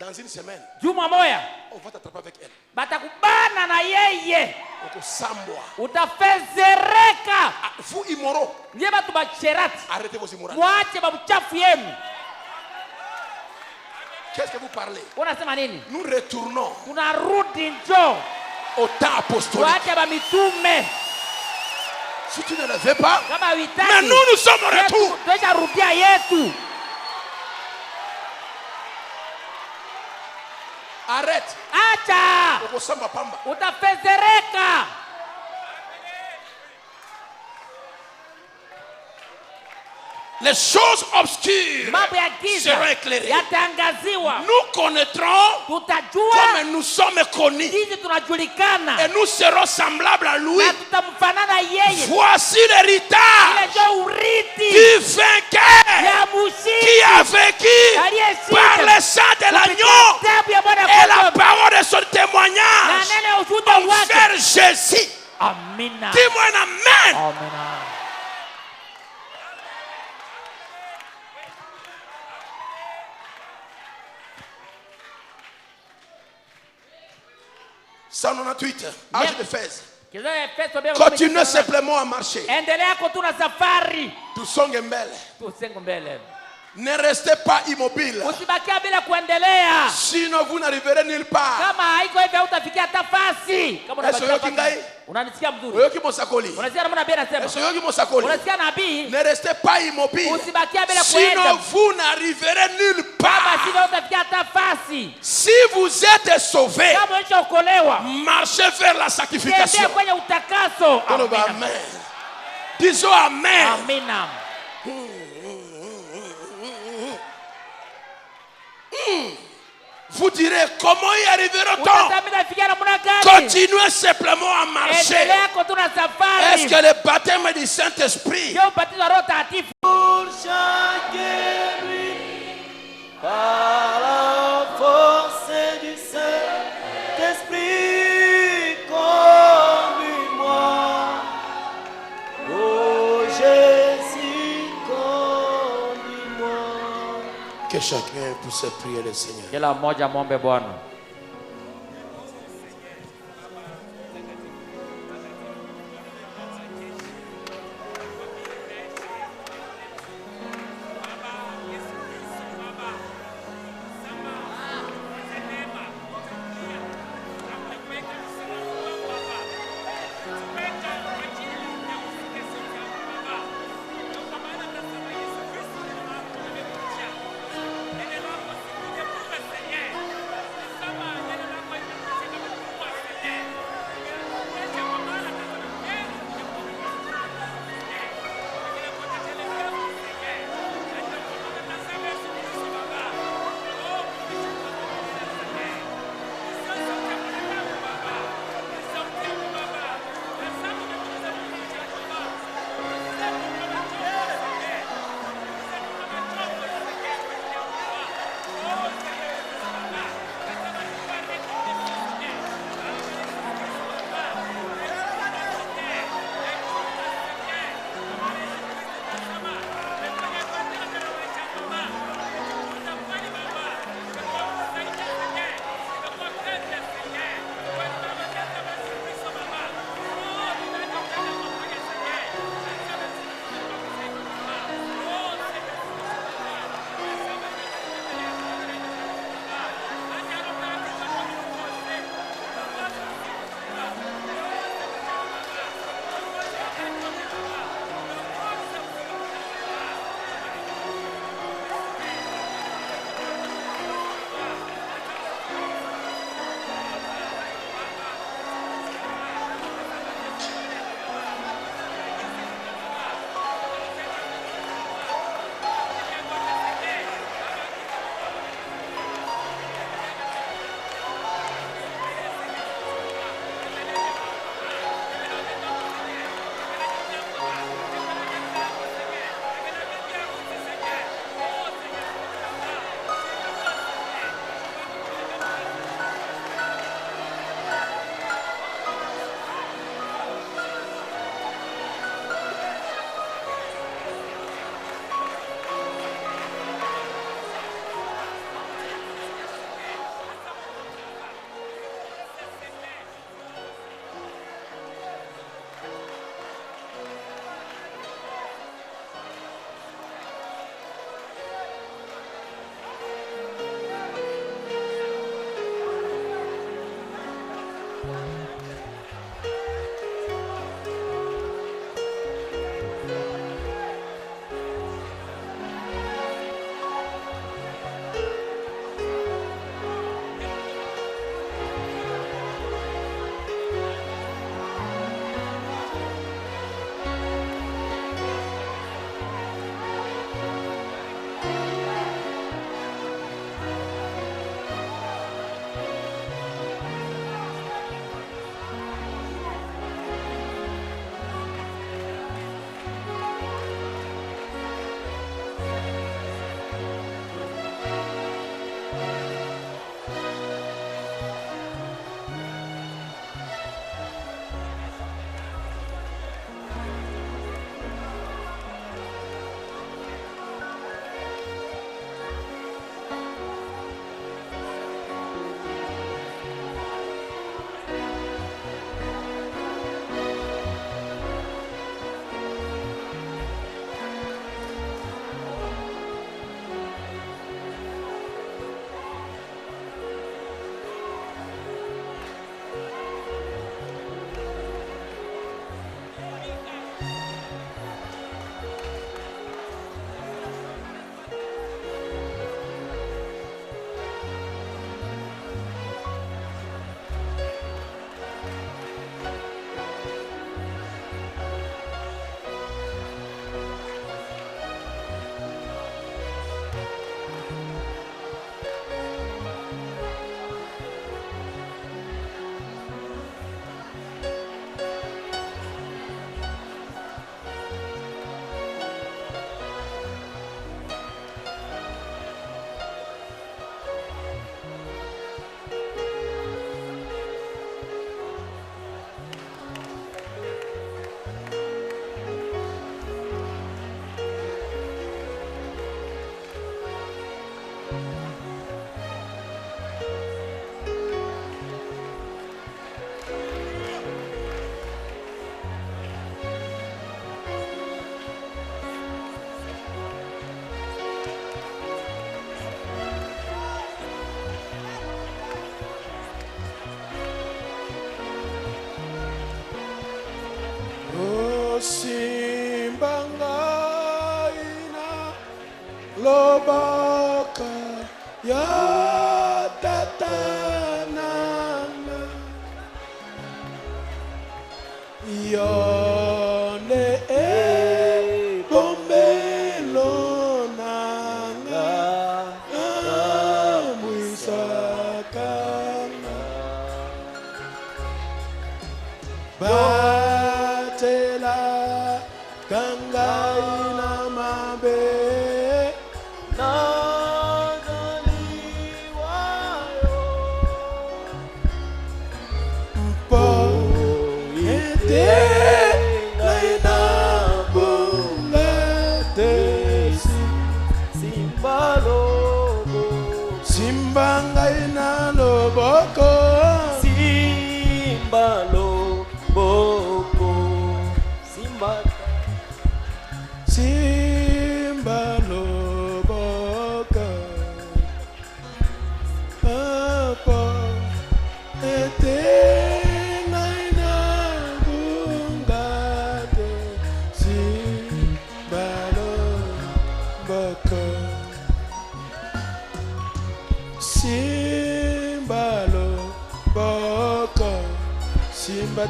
Dans une semaine. Juma moja. On va t'attraper avec elle. Batakubana na yeye. Ukosambwa. Utafezereka. Vous imoraux. Ndiye batu bacherati. Arrêtez vos immoralités. Mwache babuchafu yenu. Qu'est-ce que vous parlez? Unasema nini? Nous retournons Tunarudi njo au temps apostolique. Waache ba mitume. Si tu ne le fais pas, Kama uitaki. mais nous sommes au retour. Tuesha rudia yetu. Arrête. Acha. Ukosamba pamba. Utafezereka. Les choses obscures Mambo ya giza seront éclairées. yatangaziwa. Nous connaîtrons Tutajua comme nous sommes connus. jinsi tunajulikana. Et nous serons semblables à lui. Na tutamfanana yeye. Voici Ile l'héritage ndio urithi du vainqueur ya mushindi qui a vécu par le sang de l'agneau et la parole de son na témoignage neno ya ushuhuda wake. envers Jésus. Amina. Dis-moi un amen. Amina. Psalm 98, âge de Fès. Continue Continuez simplement à marcher. Endelea kutuna safari. Tusonge mbele. Tusengo mbele. Ne restez pas immobile. Usibakia bila kuendelea. Sinon vous n'arriverez nulle part. Kama haiko hivyo hutafikia hata fasi. Kama unanisikia mzuri. Unasikia namna Biblia inasema. Unasikia nabii. Ne restez pas immobile. Usibakia bila kuenda. Sinon vous n'arriverez nulle part. Kama sivyo hutafikia hata fasi. Si vous êtes sauvé, kama ulishaokolewa, marchez vers la sanctification. Tembea kwenye utakaso. Amen. Disons amen. Amina. Vous direz comment y arrivera-t-on? Continuez simplement à marcher. Est-ce que le baptême du Saint-Esprit pour chaque par la force du Saint-Esprit conduis-moi, oh Jésus conduis-moi. Que chacun puisse prier le Seigneur. Kila mmoja muombe Bwana. lobaka ya tatanana yone bombelo nanga muisakana batela kangai na mabe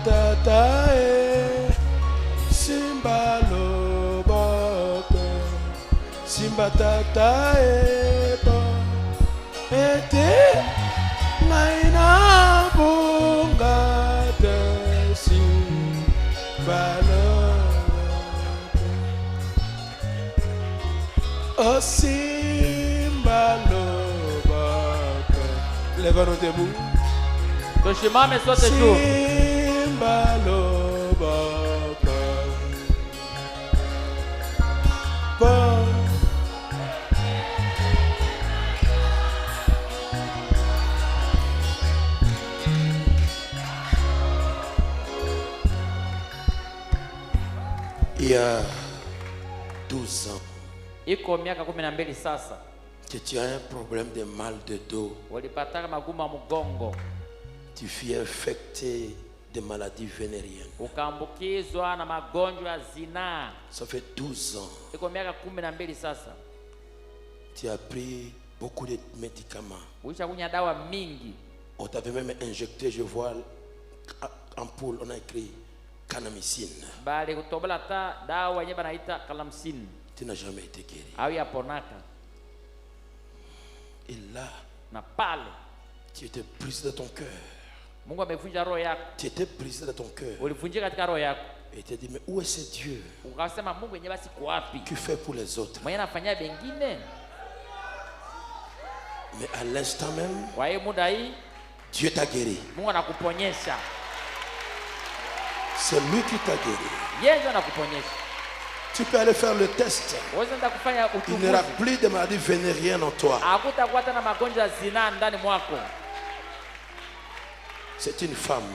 Tatae Simba loboko Simba tatae po Ete Naina bunga de Simba loboko Oh Simba loboko Lève-nous debout. Tusimame sote juu. Il y a 12 ans iko miaka 12 sasa que tu as un problème de mal de dos. Walipataka magumu ya mgongo. Tu fus infecté de maladies vénériennes. Ukaambukizwa na magonjwa ya zinaa. Ça fait 12 ans. Iko miaka 12 sasa. Tu as pris beaucoup de médicaments. Ulishakunywa dawa mingi. On t'avait même injecté, je vois, en poule, on a écrit canamycine. Bali kutobola ta dawa yenye banaita calamcine. Tu n'as jamais été guéri. Au yaponaka. Et là, na pale, tu étais brisé de ton cœur. Mungu amevunja roho yako. Tu étais brisé de ton cœur. Ulivunjika katika roho yako. Et tu t'es dit, mais où est ce Dieu? Ukasema Mungu yenyewe basi kwa wapi? Qui fait pour les autres? Mwenye anafanyia wengine. Mais à l'instant même, kwa hiyo muda hii, Dieu t'a guéri. Mungu anakuponyesha. C'est lui qui t'a guéri. Yeye ndiye anakuponyesha. Tu peux aller faire le test. Il n'y aura plus de maladies vénériennes en toi. C'est une femme.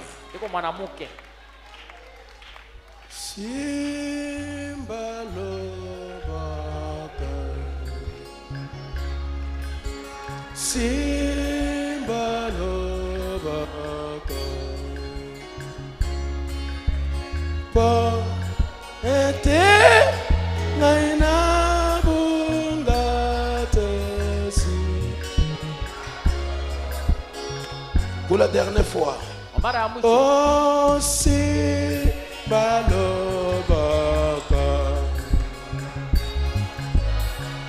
Pour la dernière fois. Oh, si balobaka,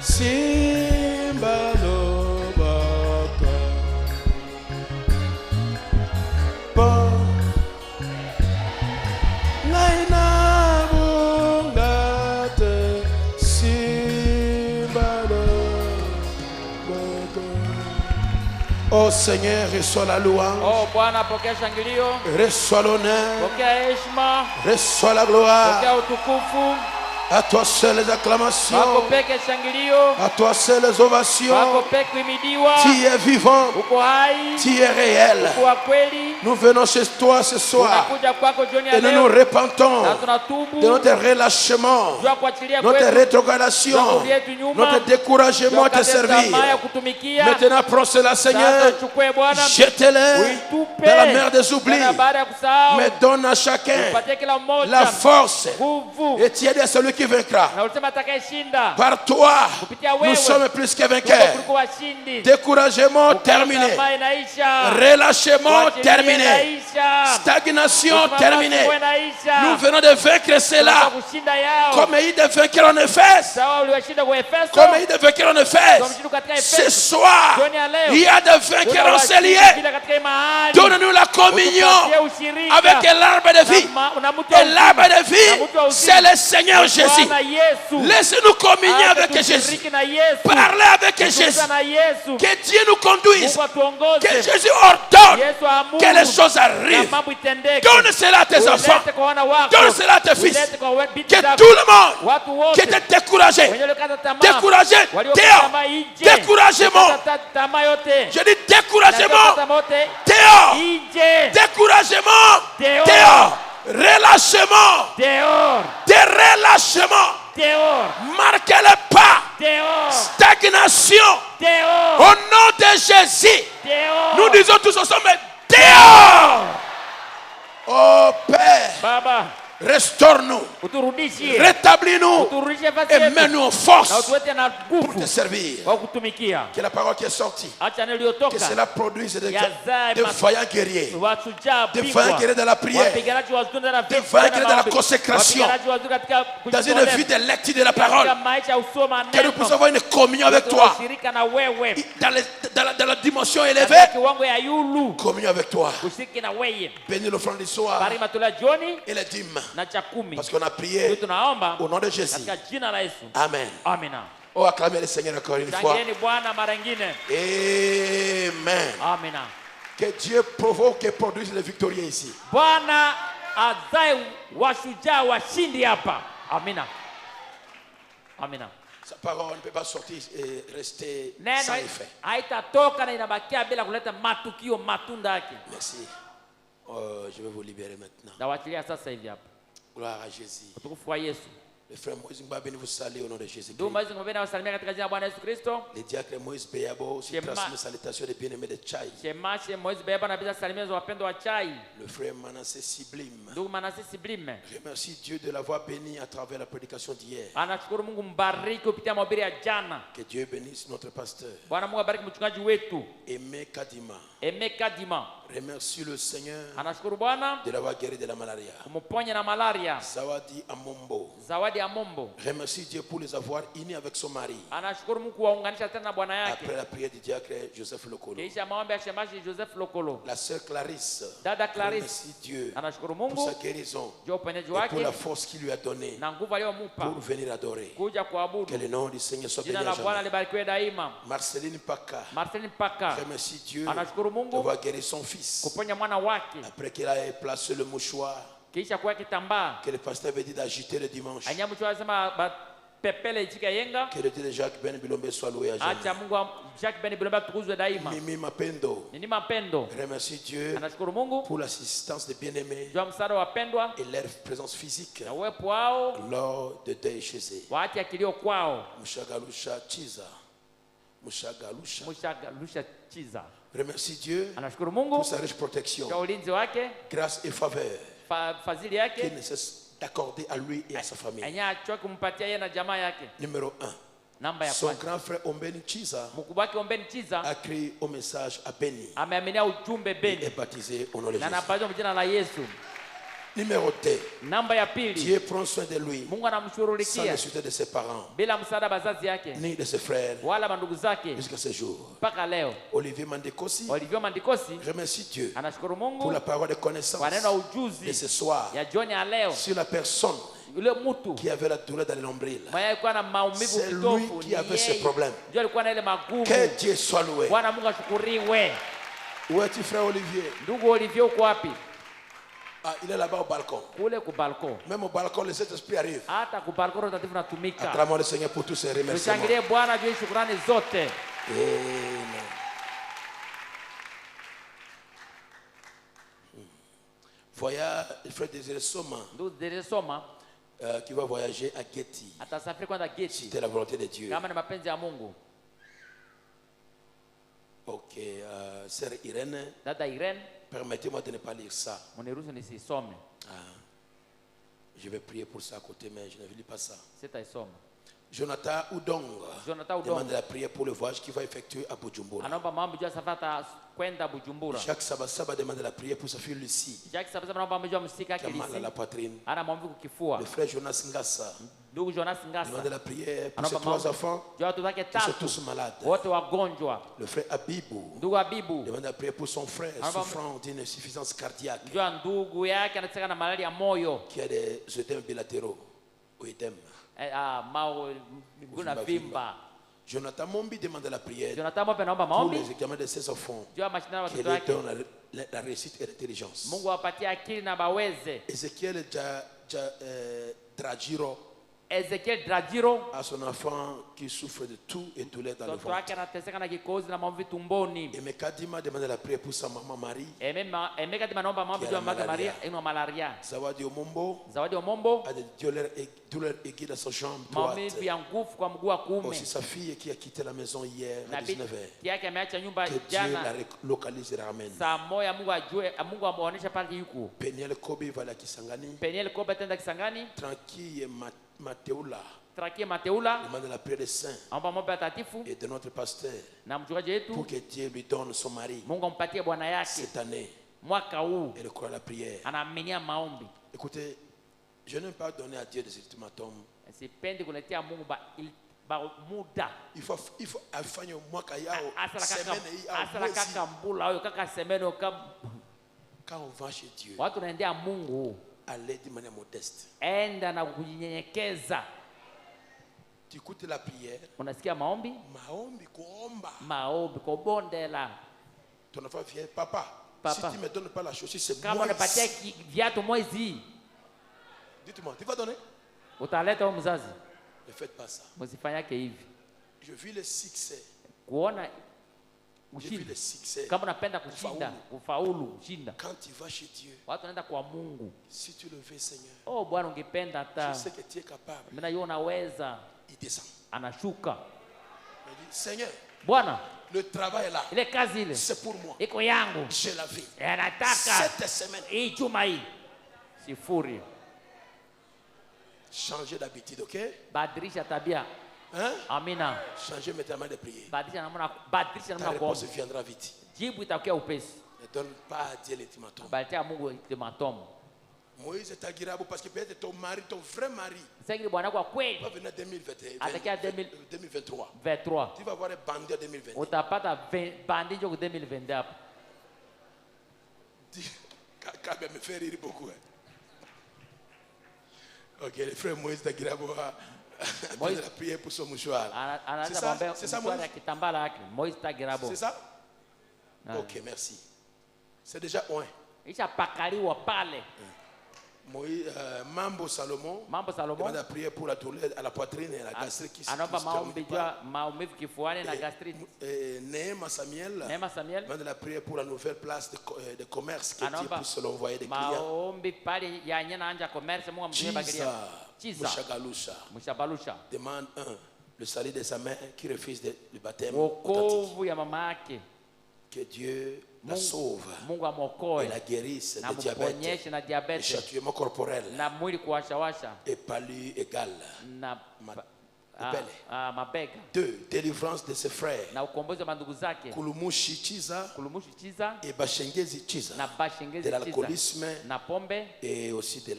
si balobaka, pa naina bungate, si balobaka. Oh Seigneur, reçois la louange. Oh Bwana, pokea shangilio. Reçois l'honneur. Pokea heshima. Reçois la gloire. Pokea utukufu. À toi seul les acclamations. Wako peke shangilio. À toi seul les ovations. Wako peke kuhimidiwa. Tu es vivant. Uko hai. Tu es réel. Uko wa kweli. Nous venons chez toi ce soir. Tunakuja kwako jioni ya et leo. nous nous repentons Na tunatubu. de notre relâchement, notre rétrogradation, notre découragement de te servir. Maintenant, prends cela, Seigneur. Jetez-les dans la mer des oublis. Mais donne à chacun la force. Et tu aides à celui qui vaincra. Par toi, nous sommes plus que vainqueurs. Découragement terminé. Relâchement terminé. Stagnation terminée. Nous venons de vaincre cela. Comme il de vaincre en Éphèse. Comme il de vaincre en Éphèse. Ce soir, il y a de vainqueurs en Célier. Donne-nous la communion avec l'arbre de vie. Et l'arbre de vie, c'est le Seigneur Jésus. Laissez-nous communier avec Jésus. Parlez avec Jésus. Que Dieu nous conduise. Que Jésus ordonne que les choses arrivent. Donne cela à tes enfants. Donne cela à tes fils. Que tout le monde qui était découragé, dehors. Découragement. Je dis découragement. Dehors. Découragement. Dehors. Relâchement. Dérelâchement. Marquez le pas. Stagnation. Au nom de Jésus. Nous disons tous ensemble dehors. Oh Père. Baba. Restaure-nous, rétablis-nous et mets-nous en force pour te servir. Que la parole qui est sortie, que cela produise des vaillants guerriers, des vaillants guerriers dans la prière, des vaillants guerriers dans la consécration, dans une vie de lecture de la parole, que nous puissions avoir une communion avec toi, dans la dimension élevée, communion avec toi. Bénis l'offrande du soir et les dîmes. Parce qu'on a prié au nom de Jésus. Amen. Oh, acclamez le Seigneur encore une fois. Amen. Que Dieu provoque et produise les victorieux ici. Sa parole ne peut pas sortir et rester sans effet. Merci. Je vais vous libérer maintenant. Gloire à Jésus. Le frère Moïse Mbabeni vous salue au nom de Jésus-Christ. Le diacre Moïse Beyabo aussi transmet salutations des bien-aimés de Tchaï. Le frère Manassé Sublime. Remercie Dieu de l'avoir béni à travers la prédication d'hier. Que Dieu bénisse notre pasteur. Aimé Kadima. Remercie le Seigneur de l'avoir guéri de la malaria. Zawadi Amombo. Remercie Dieu pour les avoir unis avec son mari. Après la prière du diacre Joseph Lokolo. La sœur Clarisse. Remercie Dieu pour sa guérison et pour la force qu'il lui a donnée pour venir adorer. Que le nom du Seigneur soit béni à jamais. Marceline Paka. Remercie Dieu d'avoir guéri son fils. Après qu'il ait placé le mouchoir que le pasteur avait dit d'agiter le dimanche. Que le Dieu de Jacques Ben Bilombe soit loué à jamais. Mimi Mapendo. Remercie Dieu pour l'assistance des bien-aimés et leur présence physique lors de deuil chez eux. Mushagalusha Chiza. Remercie Dieu pour sa riche protection, grâce et faveur qu'il ne cesse d'accorder à lui et à sa famille. Numéro 1. Son grand frère Ombeni Chiza a crié au message à Beni. Il est baptisé au nom de Jésus. Numéro 2. Dieu prend soin de lui sans le soutien de ses parents ni de ses frères jusqu'à ce jour. Olivier Mandikosi remercie Dieu pour la parole de connaissance de ce soir sur la personne qui avait la douleur dans le nombril. C'est lui qui avait ce problème. Que Dieu soit loué. Où es-tu, frère Olivier? Ah, il est là-bas au balcon. Même au balcon, le Saint-Esprit arrive. Acclamons le Seigneur pour tous ces remerciements. Amen. Voyage, le frère Désiré Soma qui va voyager à Getty. C'était la volonté de Dieu. Ok, sœur Irène. Permettez-moi de ne pas lire ça. Je vais prier pour ça à côté, mais je ne lis pas ça. Jonathan Udong demande la prière pour le voyage qu'il va effectuer à Bujumbura. Jacques Sabasaba demande la prière pour sa fille Lucie qui a mal à la poitrine. Le frère Jonas Ngassa demande la prière pour ses 3 enfants qui sont tous malades. Le frère Abibou demande la prière pour son frère souffrant d'une insuffisance cardiaque qui a des œdèmes bilatéraux ou œdèmes. Jonathan Mombi demande la prière pour les examens de ses enfants. Qu'il leur donne la réussite et l'intelligence. Ezekiel Dragiro a son enfant qui souffre de tout et douleur dans le ventre. Et Mekadima demande la prière pour sa maman Marie qui a la malaria. Zawadi Omombo a des douleurs aiguës dans sa jambe droite. Aussi sa fille qui a quitté la maison hier à 19h. Que Dieu la localise et la ramène. Peniel Kobe va la Kisangani. Tranquille Mateula demande la prière des saints et de notre pasteur pour que Dieu lui donne son mari cette année et le croire à la prière. Écoutez, je n'aime pas donner à Dieu des ultimatums. Il faut afanya mwaka yao semaine quand on va chez Dieu, allez de manière modeste. Tu écoutes la prière. Maombi kuomba. Ton enfant vient, papa, si tu ne me donnes pas la chaussure, c'est moi ici. Dites-moi, tu vas donner? Ne faites pas ça. Je vis le succès J'ai vu le succès. Kama unapenda kushinda, kufaulu, shinda. Quand tu vas chez Dieu, watu wanaenda kwa Mungu. Si tu le veux, Seigneur. Oh Bwana, ungependa hata. Je sais que tu es capable. Mimi najua unaweza. Il descend. Anashuka. Il dit, Seigneur. Bwana, le travail est là. Ile kazi ile. C'est pour moi. Iko yangu. Je la vis. Nataka. Cette semaine. Hii juma hii. Sifuri. Changer d'habitude, ok? Badilisha tabia. Hein? Amina. Changer méthode de prier. Badilisha namna Ta réponse viendra vite. Jibu itakuwa upesi. Ne donne pas à Dieu l'ultimatum. Balitia Mungu ultimatum. Moïse est agréable parce que peut-être ton mari, ton vrai mari, va venir en 2023. 23. Tu vas avoir un bandit en 2020. Utapata bandit en 2022. Quand même me fait rire beaucoup. Ok, le frère Moïse est agréable. Moïse a prié pour son mouchoir. C'est ça, Moïse? C'est ça? Ok, merci. C'est déjà un. Moïse, Mambo Salomon demande à prier pour la douleur à la poitrine et la gastrique qui se Néhéma Samuel demande la prière pour la nouvelle place de commerce que Dieu puisse l'envoyer des clients. Mouchagalusha demande le salut de sa mère qui refuse le baptême authentique. Que Dieu la sauve et la guérisse de diabète, le châtiment corporel et palu égal. Deux, délivrance de ses frères Kulumushi Chiza et Bashengezi Chiza de l'alcoolisme et aussi de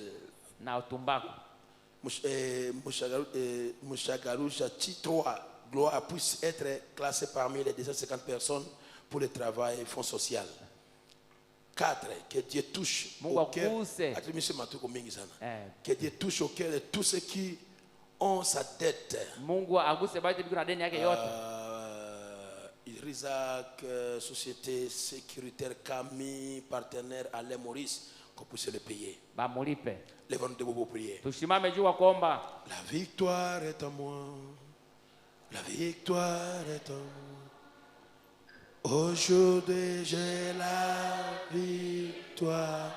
Mouchagarusha Chitoa. Gloire puisse être classée parmi les 250 personnes pour le travail et fonds social. 4. Que Dieu touche au cœur. Que Dieu touche au cœur de tous ceux qui ont sa dette. Isaac, Société Sécuritaire, Camille, partenaire Alain Maurice, qu'on puisse le payer. Lève-nous debout pour prier. La victoire est à moi. La victoire est à moi. Aujourd'hui j'ai la victoire.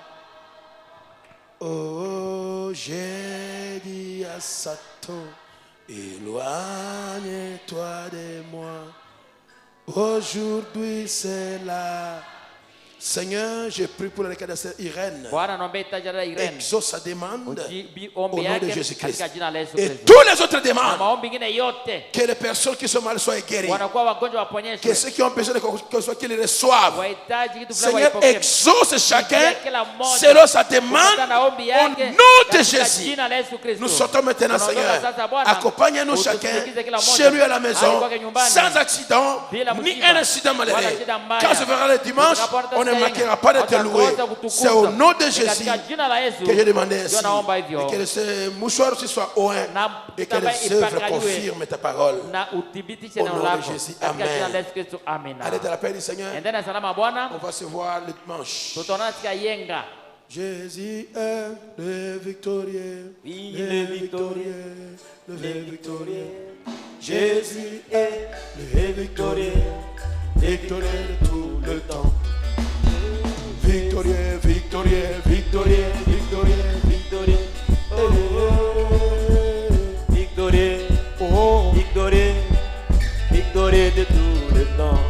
Oh, j'ai dit à Satan, éloigne-toi de moi. Aujourd'hui c'est la. Seigneur, je prie pour le cas de cette Irène. Exauce sa demande au nom de Jésus-Christ. Et tous les autres demandent que les personnes qui sont mal soient guéries. Que ceux qui ont besoin de quelque chose qu'ils reçoivent. Seigneur, exauce chacun selon sa demande au nom de Jésus. Nous sortons maintenant, Seigneur. Accompagne-nous chacun chez lui à la maison, sans accident, ni un incident malheureux. Quand se verra le dimanche, on ne manquera pas de te louer. C'est au nom de Jésus que j'ai demandé ainsi. Et que ce mouchoir aussi soit haut et que les œuvres confirment ta parole. Au nom de Jésus. Amen. Allez dans la paix du Seigneur. On va se voir le dimanche. Jésus est le victorieux. Il est victorieux. Le victorieux. Jésus est le victorieux. Victorieux de tout le temps. Victorieux, victorieux, victorieux, victorieux, victorieux. Victorieux, oh, victorieux, victorieux de tout le temps.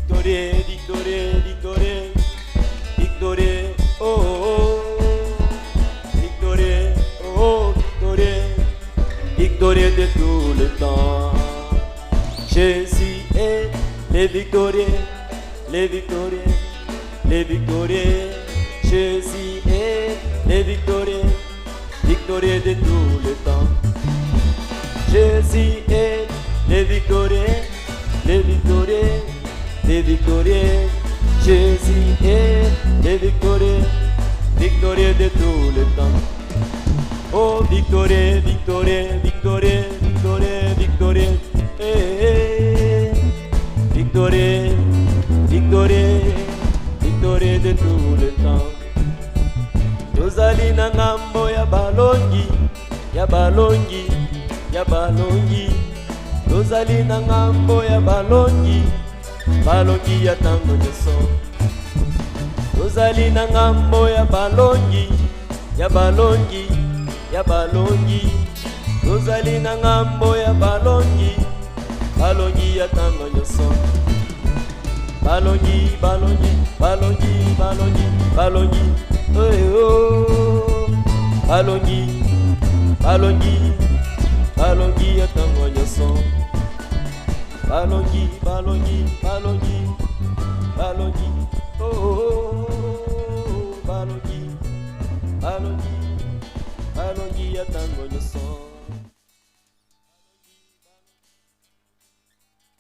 Victorieux, victorieux, victorieux, victorieux, oh, victorieux, oh, victorieux, victorieux de tout le temps. Jésus est le victorieux, le victorieux. Les victorieux, Jésus est les victorieux, victorieux de tout le temps. Jésus est les victorieux, les victorieux, les victorieux. Jésus est les victorieux, victorieux de tout le temps. Oh, victorieux, victorieux, victorieux, victorieux, victorieux. Victorieux, victorieux. Victorieux de tout le temps. Tozali na ngambo ya balongi, ya balongi, ya balongi. Tozali na ngambo ya balongi, balongi ya tango nyonso. Tozali na ngambo ya balongi, ya balongi, ya balongi. Tozali na ngambo ya balongi, balongi ya tango nyonso. Balongi, balongi, balongi, balongi, balongi, oh oh. Balongi, balongi, balongi ya tango nyonso. Balongi, balongi, balongi, balongi, oh oh. Balongi, balongi, balongi ya tango nyonso.